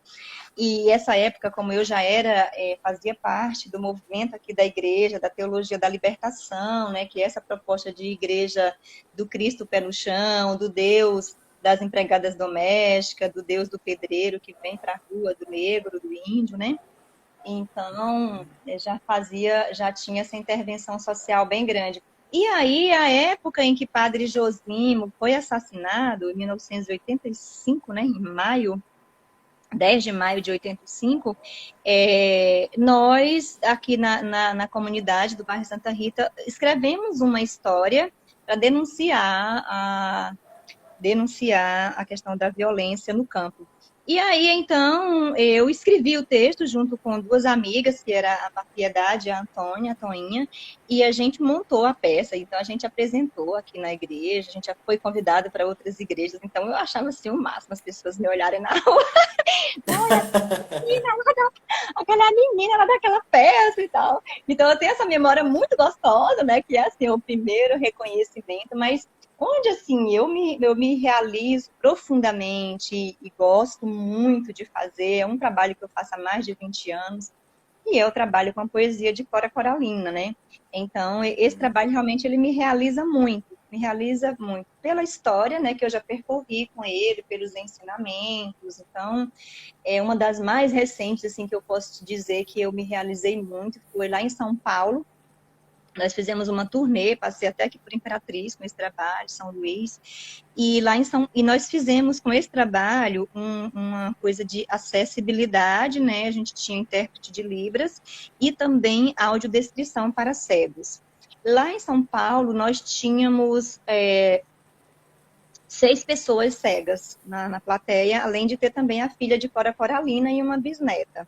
e essa época, como eu já era, fazia parte do movimento aqui da igreja, da teologia da libertação, né, que é essa proposta de igreja do Cristo pé no chão, do Deus das empregadas domésticas, do Deus do pedreiro que vem para a rua, do negro, do índio, né? Então, já tinha essa intervenção social bem grande. E aí, a época em que Padre Josimo foi assassinado, em 1985, né, em maio, 10 de maio de 85, nós, aqui na comunidade do bairro Santa Rita, escrevemos uma história para denunciar a questão da violência no campo. E aí, então, eu escrevi o texto junto com 2 amigas, que era a Piedade e a Antônia, a Toinha, e a gente montou a peça. Então, a gente apresentou aqui na igreja, a gente já foi convidado para outras igrejas. Então, eu achava assim o máximo as pessoas me olharem na rua. Olha, aquela menina lá daquela peça e tal. Então, eu tenho essa memória muito gostosa, né? Que é, assim, o primeiro reconhecimento, mas onde, assim, eu me realizo profundamente e gosto muito de fazer. É um trabalho que eu faço há mais de 20 anos. E eu trabalho com a poesia de Cora Coralina, né? Então, esse trabalho realmente ele me realiza muito pela história, né, que eu já percorri com ele, pelos ensinamentos. Então, é uma das mais recentes, assim, que eu posso te dizer que eu me realizei muito, foi lá em São Paulo. Nós fizemos uma turnê, passei até aqui por Imperatriz com esse trabalho, São Luís, e nós fizemos com esse trabalho uma coisa de acessibilidade, né? A gente tinha intérprete de Libras e também audiodescrição para cegos. Lá em São Paulo, nós tínhamos 6 pessoas cegas na plateia, além de ter também a filha de Cora Coralina e uma bisneta.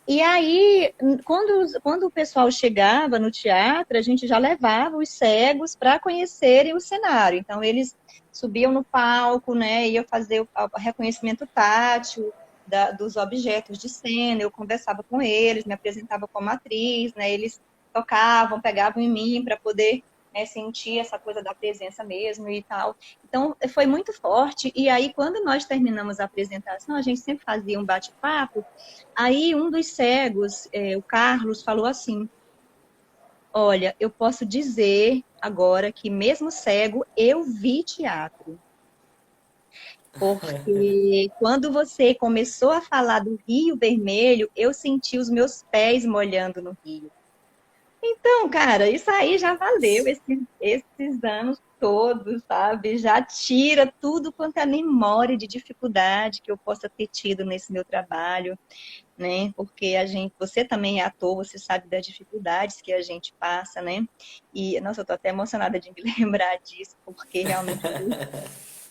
E aí, quando o pessoal chegava no teatro, a gente já levava os cegos para conhecerem o cenário. Então, eles subiam no palco, né, iam fazer o reconhecimento tátil dos objetos de cena, eu conversava com eles, me apresentava como atriz, né, eles tocavam, pegavam em mim para poder, né, sentir essa coisa da presença mesmo e tal. Então, foi muito forte. E aí, quando nós terminamos a apresentação, a gente sempre fazia um bate-papo. Aí um dos cegos, o Carlos, falou assim: olha, eu posso dizer agora que mesmo cego, eu vi teatro. Porque quando você começou a falar do Rio Vermelho, eu senti os meus pés molhando no rio. Então, cara, isso aí já valeu esses anos todos, sabe? Já tira tudo quanto é memória de dificuldade que eu possa ter tido nesse meu trabalho, né? Porque você também é ator, você sabe das dificuldades que a gente passa, né? E, nossa, eu tô até emocionada de me lembrar disso, porque realmente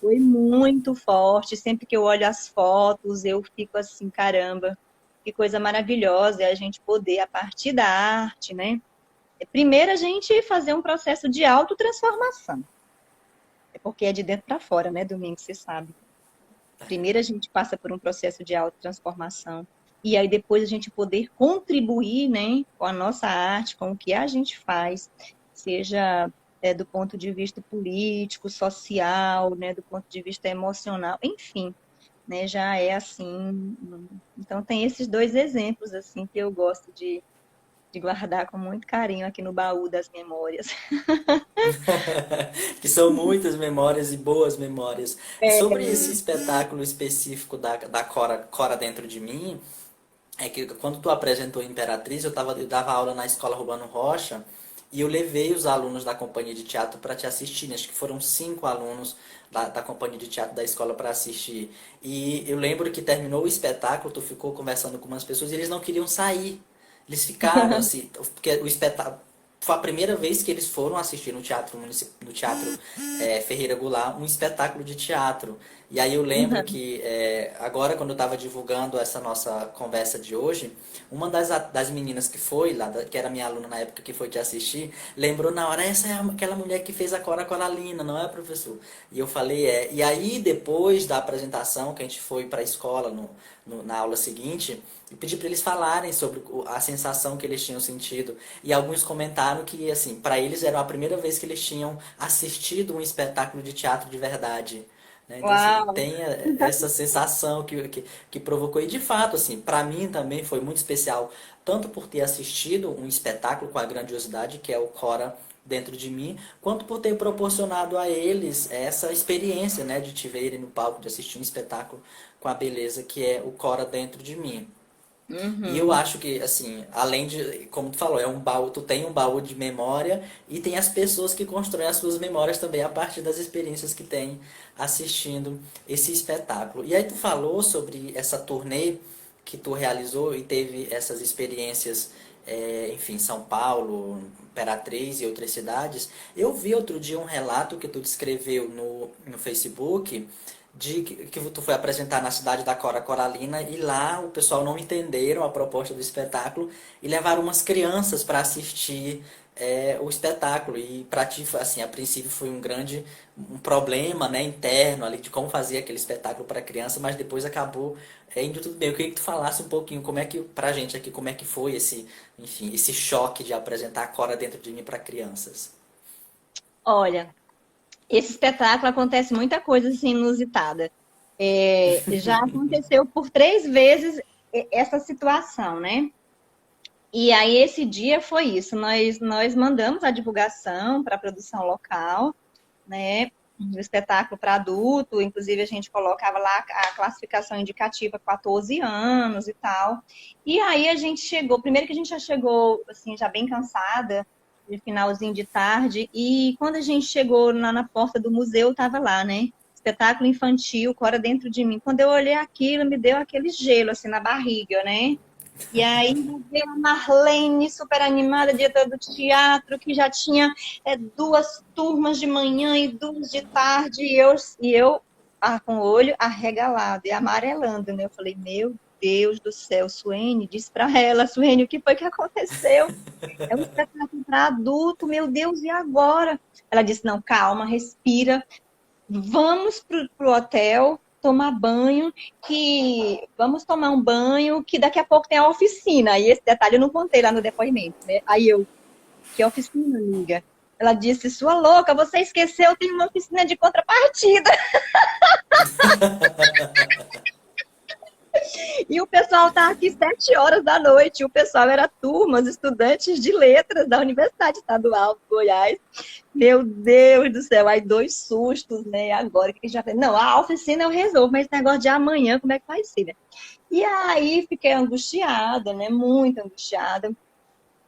foi muito forte. Sempre que eu olho as fotos, eu fico assim, caramba. que coisa maravilhosa é a gente poder, a partir da arte, né? Primeiro, a gente fazer um processo de autotransformação. É porque é de dentro para fora, né, Domingos, você sabe. Primeiro a gente passa por um processo de autotransformação. E aí depois a gente poder contribuir, né, com a nossa arte, com o que a gente faz, seja do ponto de vista político, social, né, do ponto de vista emocional, enfim, né, já é assim. Então tem esses dois exemplos assim que eu gosto de guardar com muito carinho aqui no baú das memórias. Que são muitas memórias e boas memórias. Sobre esse espetáculo específico da Cora Dentro de Mim, é que quando tu apresentou Imperatriz, eu dava aula na Escola Rubano Rocha e eu levei os alunos da companhia de teatro para te assistir. Acho que foram 5 alunos da companhia de teatro da escola para assistir. E eu lembro que terminou o espetáculo, tu ficou conversando com umas pessoas e eles não queriam sair. Eles ficaram assim, porque o espetáculo foi a primeira vez que eles foram assistir no teatro Ferreira Goulart um espetáculo de teatro. E aí eu lembro que agora quando eu estava divulgando essa nossa conversa de hoje, uma das meninas que foi lá, que era minha aluna na época que foi te assistir, lembrou na hora, essa é aquela mulher que fez a Cora Coralina, não é, professor? E eu falei, é. E aí depois da apresentação que a gente foi para a escola na aula seguinte, eu pedi para eles falarem sobre a sensação que eles tinham sentido. E alguns comentaram que, assim, para eles era a primeira vez que eles tinham assistido um espetáculo de teatro de verdade. Né? Então, assim, Uau! tem essa sensação que provocou. E, de fato, assim, para mim também foi muito especial, tanto por ter assistido um espetáculo com a grandiosidade que é o Cora Dentro de Mim, quanto por ter proporcionado a eles essa experiência, né, de te verem no palco, de assistir um espetáculo com a beleza que é o Cora Dentro de Mim. E eu Uhum. acho que, assim, além de, como tu falou, é um baú, tu tem um baú de memória e tem as pessoas que constroem as suas memórias também a partir das experiências que tem assistindo esse espetáculo. E aí tu falou sobre essa turnê que tu realizou e teve essas experiências, enfim, São Paulo, Imperatriz e outras cidades. Eu vi outro dia um relato que tu descreveu no Facebook que tu foi apresentar na cidade da Cora Coralina e lá o pessoal não entenderam a proposta do espetáculo e levaram umas crianças para assistir o espetáculo e para ti assim a princípio foi um problema, né, interno ali de como fazer aquele espetáculo para criança, mas depois acabou indo tudo bem. Eu queria que tu falasse um pouquinho como é que pra gente aqui como é que foi esse choque de apresentar a Cora Dentro de Mim para crianças. Olha, esse espetáculo acontece muita coisa assim, inusitada. Já aconteceu por 3 vezes essa situação, né? E aí esse dia foi isso. Nós mandamos a divulgação para a produção local, né? Do espetáculo para adulto, inclusive a gente colocava lá a classificação indicativa 14 anos e tal. E aí a gente chegou, primeiro que a gente já chegou assim, já bem cansada, de finalzinho de tarde, e quando a gente chegou na porta do museu, tava lá, né? Espetáculo infantil, Cora Dentro de Mim. Quando eu olhei aquilo, me deu aquele gelo assim na barriga, né? E aí veio a Marlene, super animada, diretora do teatro, que já tinha 2 turmas de manhã e 2 de tarde, e eu com o olho arregalado e amarelando, né? Eu falei, meu Deus do céu, Suene, disse para ela, Suene, o que foi que aconteceu? É um espetáculo para adulto, meu Deus, e agora? Ela disse, não, calma, respira, vamos pro hotel tomar banho, que vamos tomar um banho, que daqui a pouco tem a oficina. E esse detalhe eu não contei lá no depoimento, né? Aí eu, que oficina, amiga? Ela disse, sua louca, você esqueceu, tem uma oficina de contrapartida. E o pessoal tá aqui 7 horas da noite. O pessoal era turmas, estudantes de letras da Universidade Estadual do Goiás. Meu Deus do céu, aí 2 sustos, né? Agora o que a gente vai fazer? Não, a oficina eu resolvo, mas esse negócio de amanhã, como é que vai ser, né? E aí fiquei angustiada, né? Muito angustiada.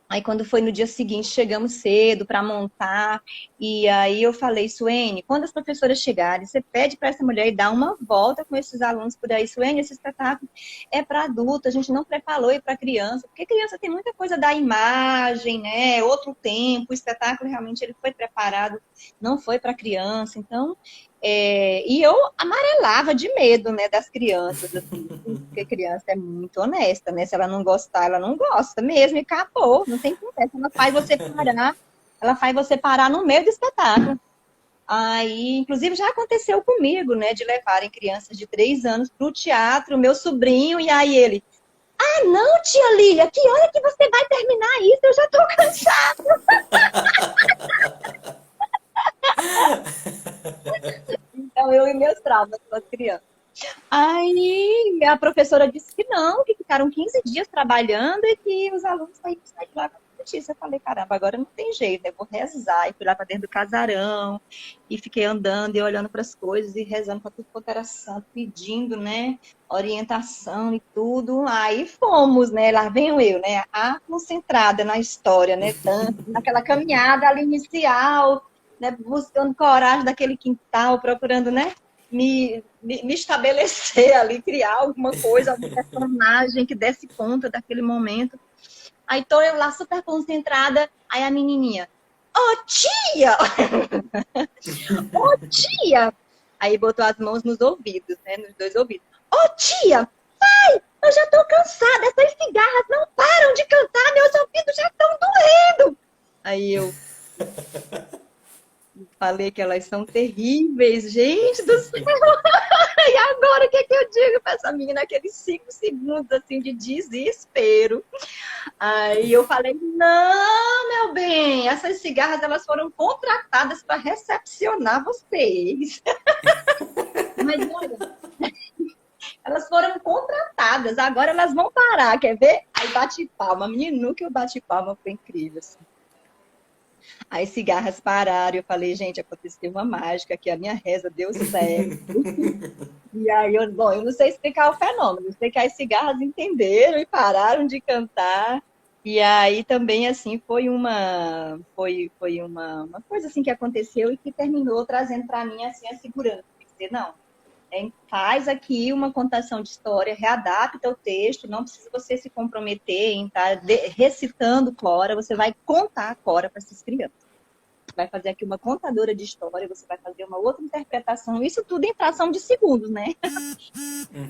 Aí quando foi no dia seguinte, chegamos cedo para montar, e aí eu falei, Suene, quando as professoras chegarem, você pede para essa mulher ir dar uma volta com esses alunos por aí. Suene, esse espetáculo é para adulto, a gente não preparou ir para criança, porque criança tem muita coisa da imagem, né? Outro tempo, o espetáculo realmente ele foi preparado, não foi para criança, então E eu amarelava de medo, né, das crianças, assim, porque criança é muito honesta, né? Se ela não gostar, ela não gosta mesmo, e acabou, não tem conversa. Ela faz você parar no meio do espetáculo. Aí, inclusive, já aconteceu comigo, né, de levarem crianças de 3 anos para o teatro, meu sobrinho, e aí ele, ah, não, tia Lília, que hora que você vai terminar isso? Eu já tô cansada. Então, eu e meus traumas com as crianças. Aí a professora disse que não, que ficaram 15 dias trabalhando e que os alunos saíram de lá com a notícia. Eu falei, caramba, agora não tem jeito, eu vou rezar. E fui lá para dentro do casarão e fiquei andando e olhando para as coisas e rezando para tudo quanto era santo, pedindo, né, orientação e tudo. Aí fomos, né, lá venho eu, né, a concentrada na história, né, tanto, naquela caminhada ali inicial, né, buscando coragem daquele quintal, procurando, né, me estabelecer ali, criar alguma coisa, algum personagem que desse conta daquele momento. Aí tô eu lá super concentrada, aí a menininha, ô tia! Ô tia! Aí botou as mãos nos ouvidos, né, nos 2 ouvidos. Ô tia! Pai, eu já tô cansada, essas cigarras não param de cantar, meus ouvidos já estão doendo! Aí eu falei que elas são terríveis, gente do céu! E agora, o que é que eu digo para essa menina? Aqueles 5 segundos, assim, de desespero. Aí eu falei, não, meu bem, essas cigarras, elas foram contratadas para recepcionar vocês. Mas, olha, elas foram contratadas, agora elas vão parar, quer ver? Aí bate palma. Menino, que eu bati palma foi incrível, assim. As cigarras pararam, eu falei, gente, aconteceu uma mágica, que a minha reza deu certo. E aí, bom, eu não sei explicar o fenômeno, eu sei que as cigarras entenderam e pararam de cantar. E aí também, assim, foi uma coisa assim que aconteceu e que terminou trazendo para mim, assim, a segurança. Dizer, não, faz aqui uma contação de história, readapta o texto, não precisa você se comprometer em estar recitando Cora, você vai contar a Cora para essas crianças. Vai fazer aqui uma contadora de história, você vai fazer uma outra interpretação, isso tudo em fração de segundos, né?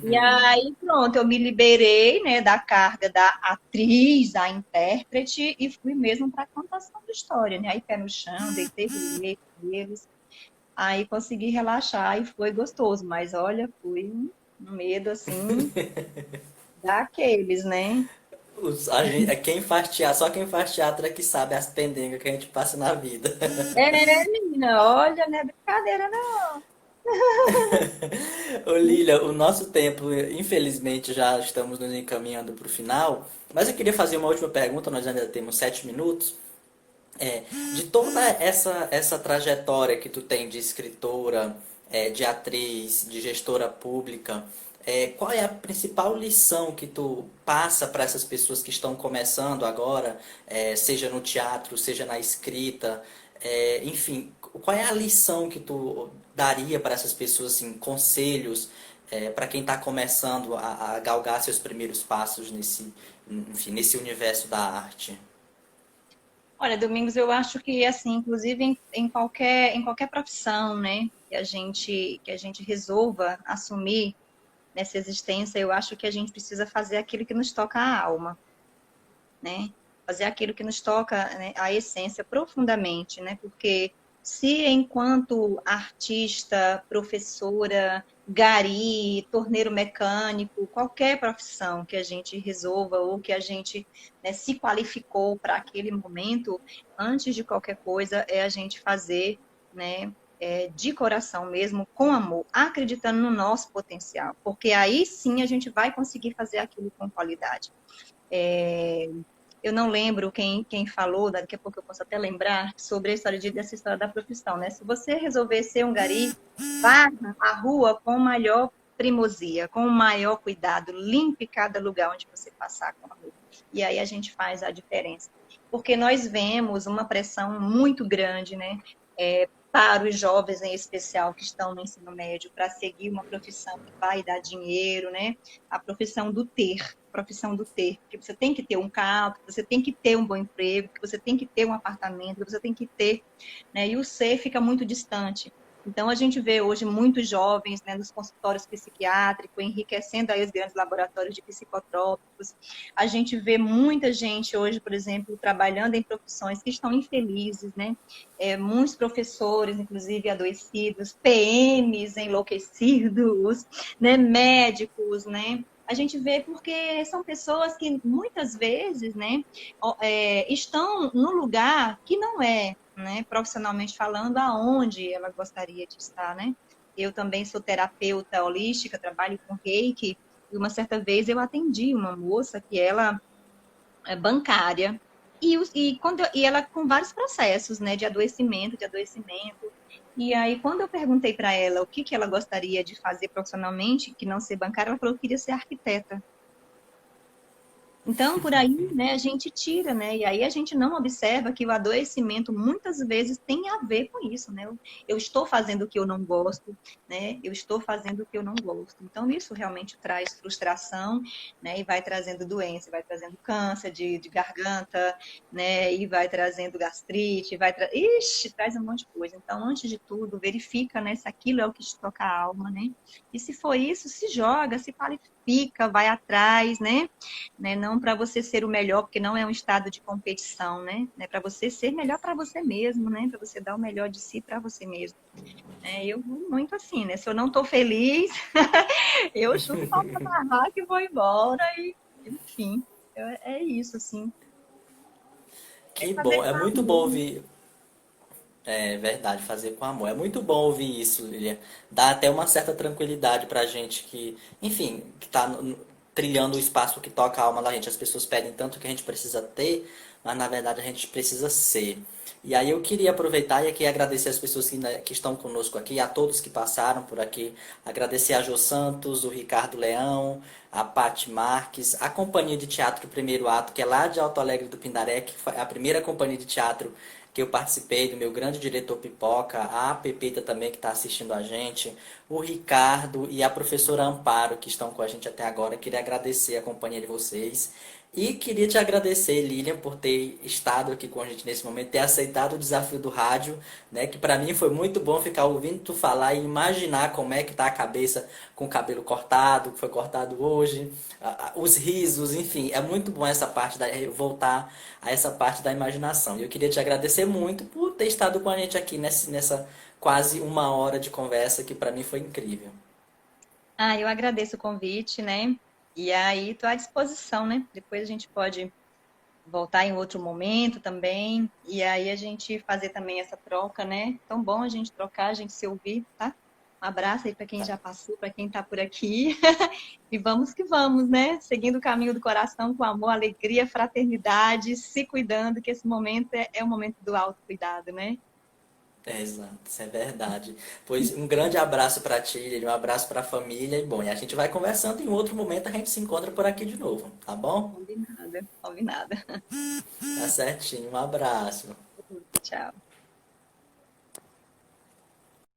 E aí, pronto, eu me liberei, né, da carga da atriz, a intérprete, e fui mesmo para a contação da história, né? Aí, pé no chão, deitei com eles, aí consegui relaxar e foi gostoso, mas olha, fui um medo, assim, daqueles, né? Quem faz teatro, só quem faz teatro é que sabe as pendengas que a gente passa na vida. Menina, olha, não é brincadeira, não. Ô Lília, o nosso tempo, infelizmente, já estamos nos encaminhando para o final, mas eu queria fazer uma última pergunta, nós ainda temos 7 minutos. De toda essa trajetória que tu tem de escritora, de atriz, de gestora pública, qual é a principal lição que tu passa para essas pessoas que estão começando agora, seja no teatro, seja na escrita, enfim, qual é a lição que tu daria para essas pessoas, assim, conselhos, para quem está começando a galgar seus primeiros passos enfim, nesse universo da arte? Olha, Domingos, eu acho que, assim, inclusive em qualquer profissão, né, que a gente resolva assumir nessa existência, eu acho que a gente precisa fazer aquilo que nos toca a alma, né? Fazer aquilo que nos toca, né, a essência profundamente, né? Porque se enquanto artista, professora, gari, torneiro mecânico, qualquer profissão que a gente resolva ou que a gente, né, se qualificou para aquele momento, antes de qualquer coisa, é a gente fazer, né, de coração mesmo, com amor, acreditando no nosso potencial, porque aí sim a gente vai conseguir fazer aquilo com qualidade. Eu não lembro quem falou, daqui a pouco eu posso até lembrar, sobre a história dessa história da profissão, né? Se você resolver ser um gari, vá à rua com maior primosia, com o maior cuidado, limpe cada lugar onde você passar com a rua. E aí a gente faz a diferença. Porque nós vemos uma pressão muito grande, né? Para os jovens em especial que estão no ensino médio, para seguir uma profissão que vai dar dinheiro, né? A profissão do ter, que você tem que ter um carro, que você tem que ter um bom emprego, que você tem que ter um apartamento, que você tem que ter, né? E o ser fica muito distante. Então, a gente vê hoje muitos jovens, né, nos consultórios psiquiátricos, enriquecendo aí os grandes laboratórios de psicotrópicos. A gente vê muita gente hoje, por exemplo, trabalhando em profissões que estão infelizes, né? Muitos professores, inclusive, adoecidos, PMs enlouquecidos, né, médicos, né? A gente vê porque são pessoas que muitas vezes, né, estão no lugar que não é, né, profissionalmente falando, aonde ela gostaria de estar, né? Eu também sou terapeuta holística, trabalho com Reiki, e uma certa vez eu atendi uma moça que ela é bancária, e ela com vários processos, né, de adoecimento. E aí, quando eu perguntei para ela o que ela gostaria de fazer profissionalmente, que não ser bancária, ela falou que queria ser arquiteta. Então, por aí, né, a gente tira, né? E aí a gente não observa que o adoecimento muitas vezes tem a ver com isso, né? Eu estou fazendo o que eu não gosto, né? Eu estou fazendo o que eu não gosto. Então, isso realmente traz frustração, né? E vai trazendo doença, vai trazendo câncer de garganta, né? E vai trazendo gastrite, Ixi, traz um monte de coisa. Então, antes de tudo, verifica, né, se aquilo é o que te toca a alma, né? E se for isso, se joga, se qualifica, vai atrás, né? Não para você ser o melhor, porque não é um estado de competição, né? É para você ser melhor para você mesmo, né? Para você dar o melhor de si para você mesmo. Eu vou muito assim, né? Se eu não estou feliz, eu chuto o pau da barraca e vou embora e, enfim, é isso, assim. É Que fazer bom, é com muito bom amor. ouvir. É verdade, fazer com amor. É muito bom ouvir isso, Lilia. Dá até uma certa tranquilidade pra gente que, enfim, que tá trilhando o espaço que toca a alma da gente. As pessoas pedem tanto que a gente precisa ter, mas na verdade a gente precisa ser. E aí eu queria aproveitar e aqui agradecer as pessoas que estão conosco aqui, a todos que passaram por aqui. Agradecer a Jô Santos, o Ricardo Leão, a Paty Marques, a Companhia de Teatro Primeiro Ato, que é lá de Alto Alegre do Pindaré, que foi a primeira companhia de teatro que eu participei, do meu grande diretor Pipoca, a Pepita também que está assistindo a gente, o Ricardo e a professora Amparo que estão com a gente até agora. Queria agradecer a companhia de vocês. E queria te agradecer, Lilian, por ter estado aqui com a gente nesse momento, ter aceitado o desafio do rádio, né? Que para mim foi muito bom ficar ouvindo tu falar e imaginar como é que tá a cabeça com o cabelo cortado, que foi cortado hoje, os risos, enfim, é muito bom essa parte voltar a essa parte da imaginação. E eu queria te agradecer muito por ter estado com a gente aqui nessa quase uma hora de conversa que para mim foi incrível. Eu agradeço o convite, né? E aí, estou à disposição, né? Depois a gente pode voltar em outro momento também, e aí a gente fazer também essa troca, né? Tão bom a gente trocar, a gente se ouvir, tá? Um abraço aí para quem Tá? já passou, para quem está por aqui. E vamos que vamos, né? Seguindo o caminho do coração com amor, alegria, fraternidade, se cuidando, que esse momento é o momento do autocuidado, né? É, exato, isso é verdade. Pois um grande abraço para ti, Lili, um abraço para a família e bom, e a gente vai conversando em outro momento a gente se encontra por aqui de novo, tá bom? Combinada, combinada. Tá certinho, um abraço. Tchau.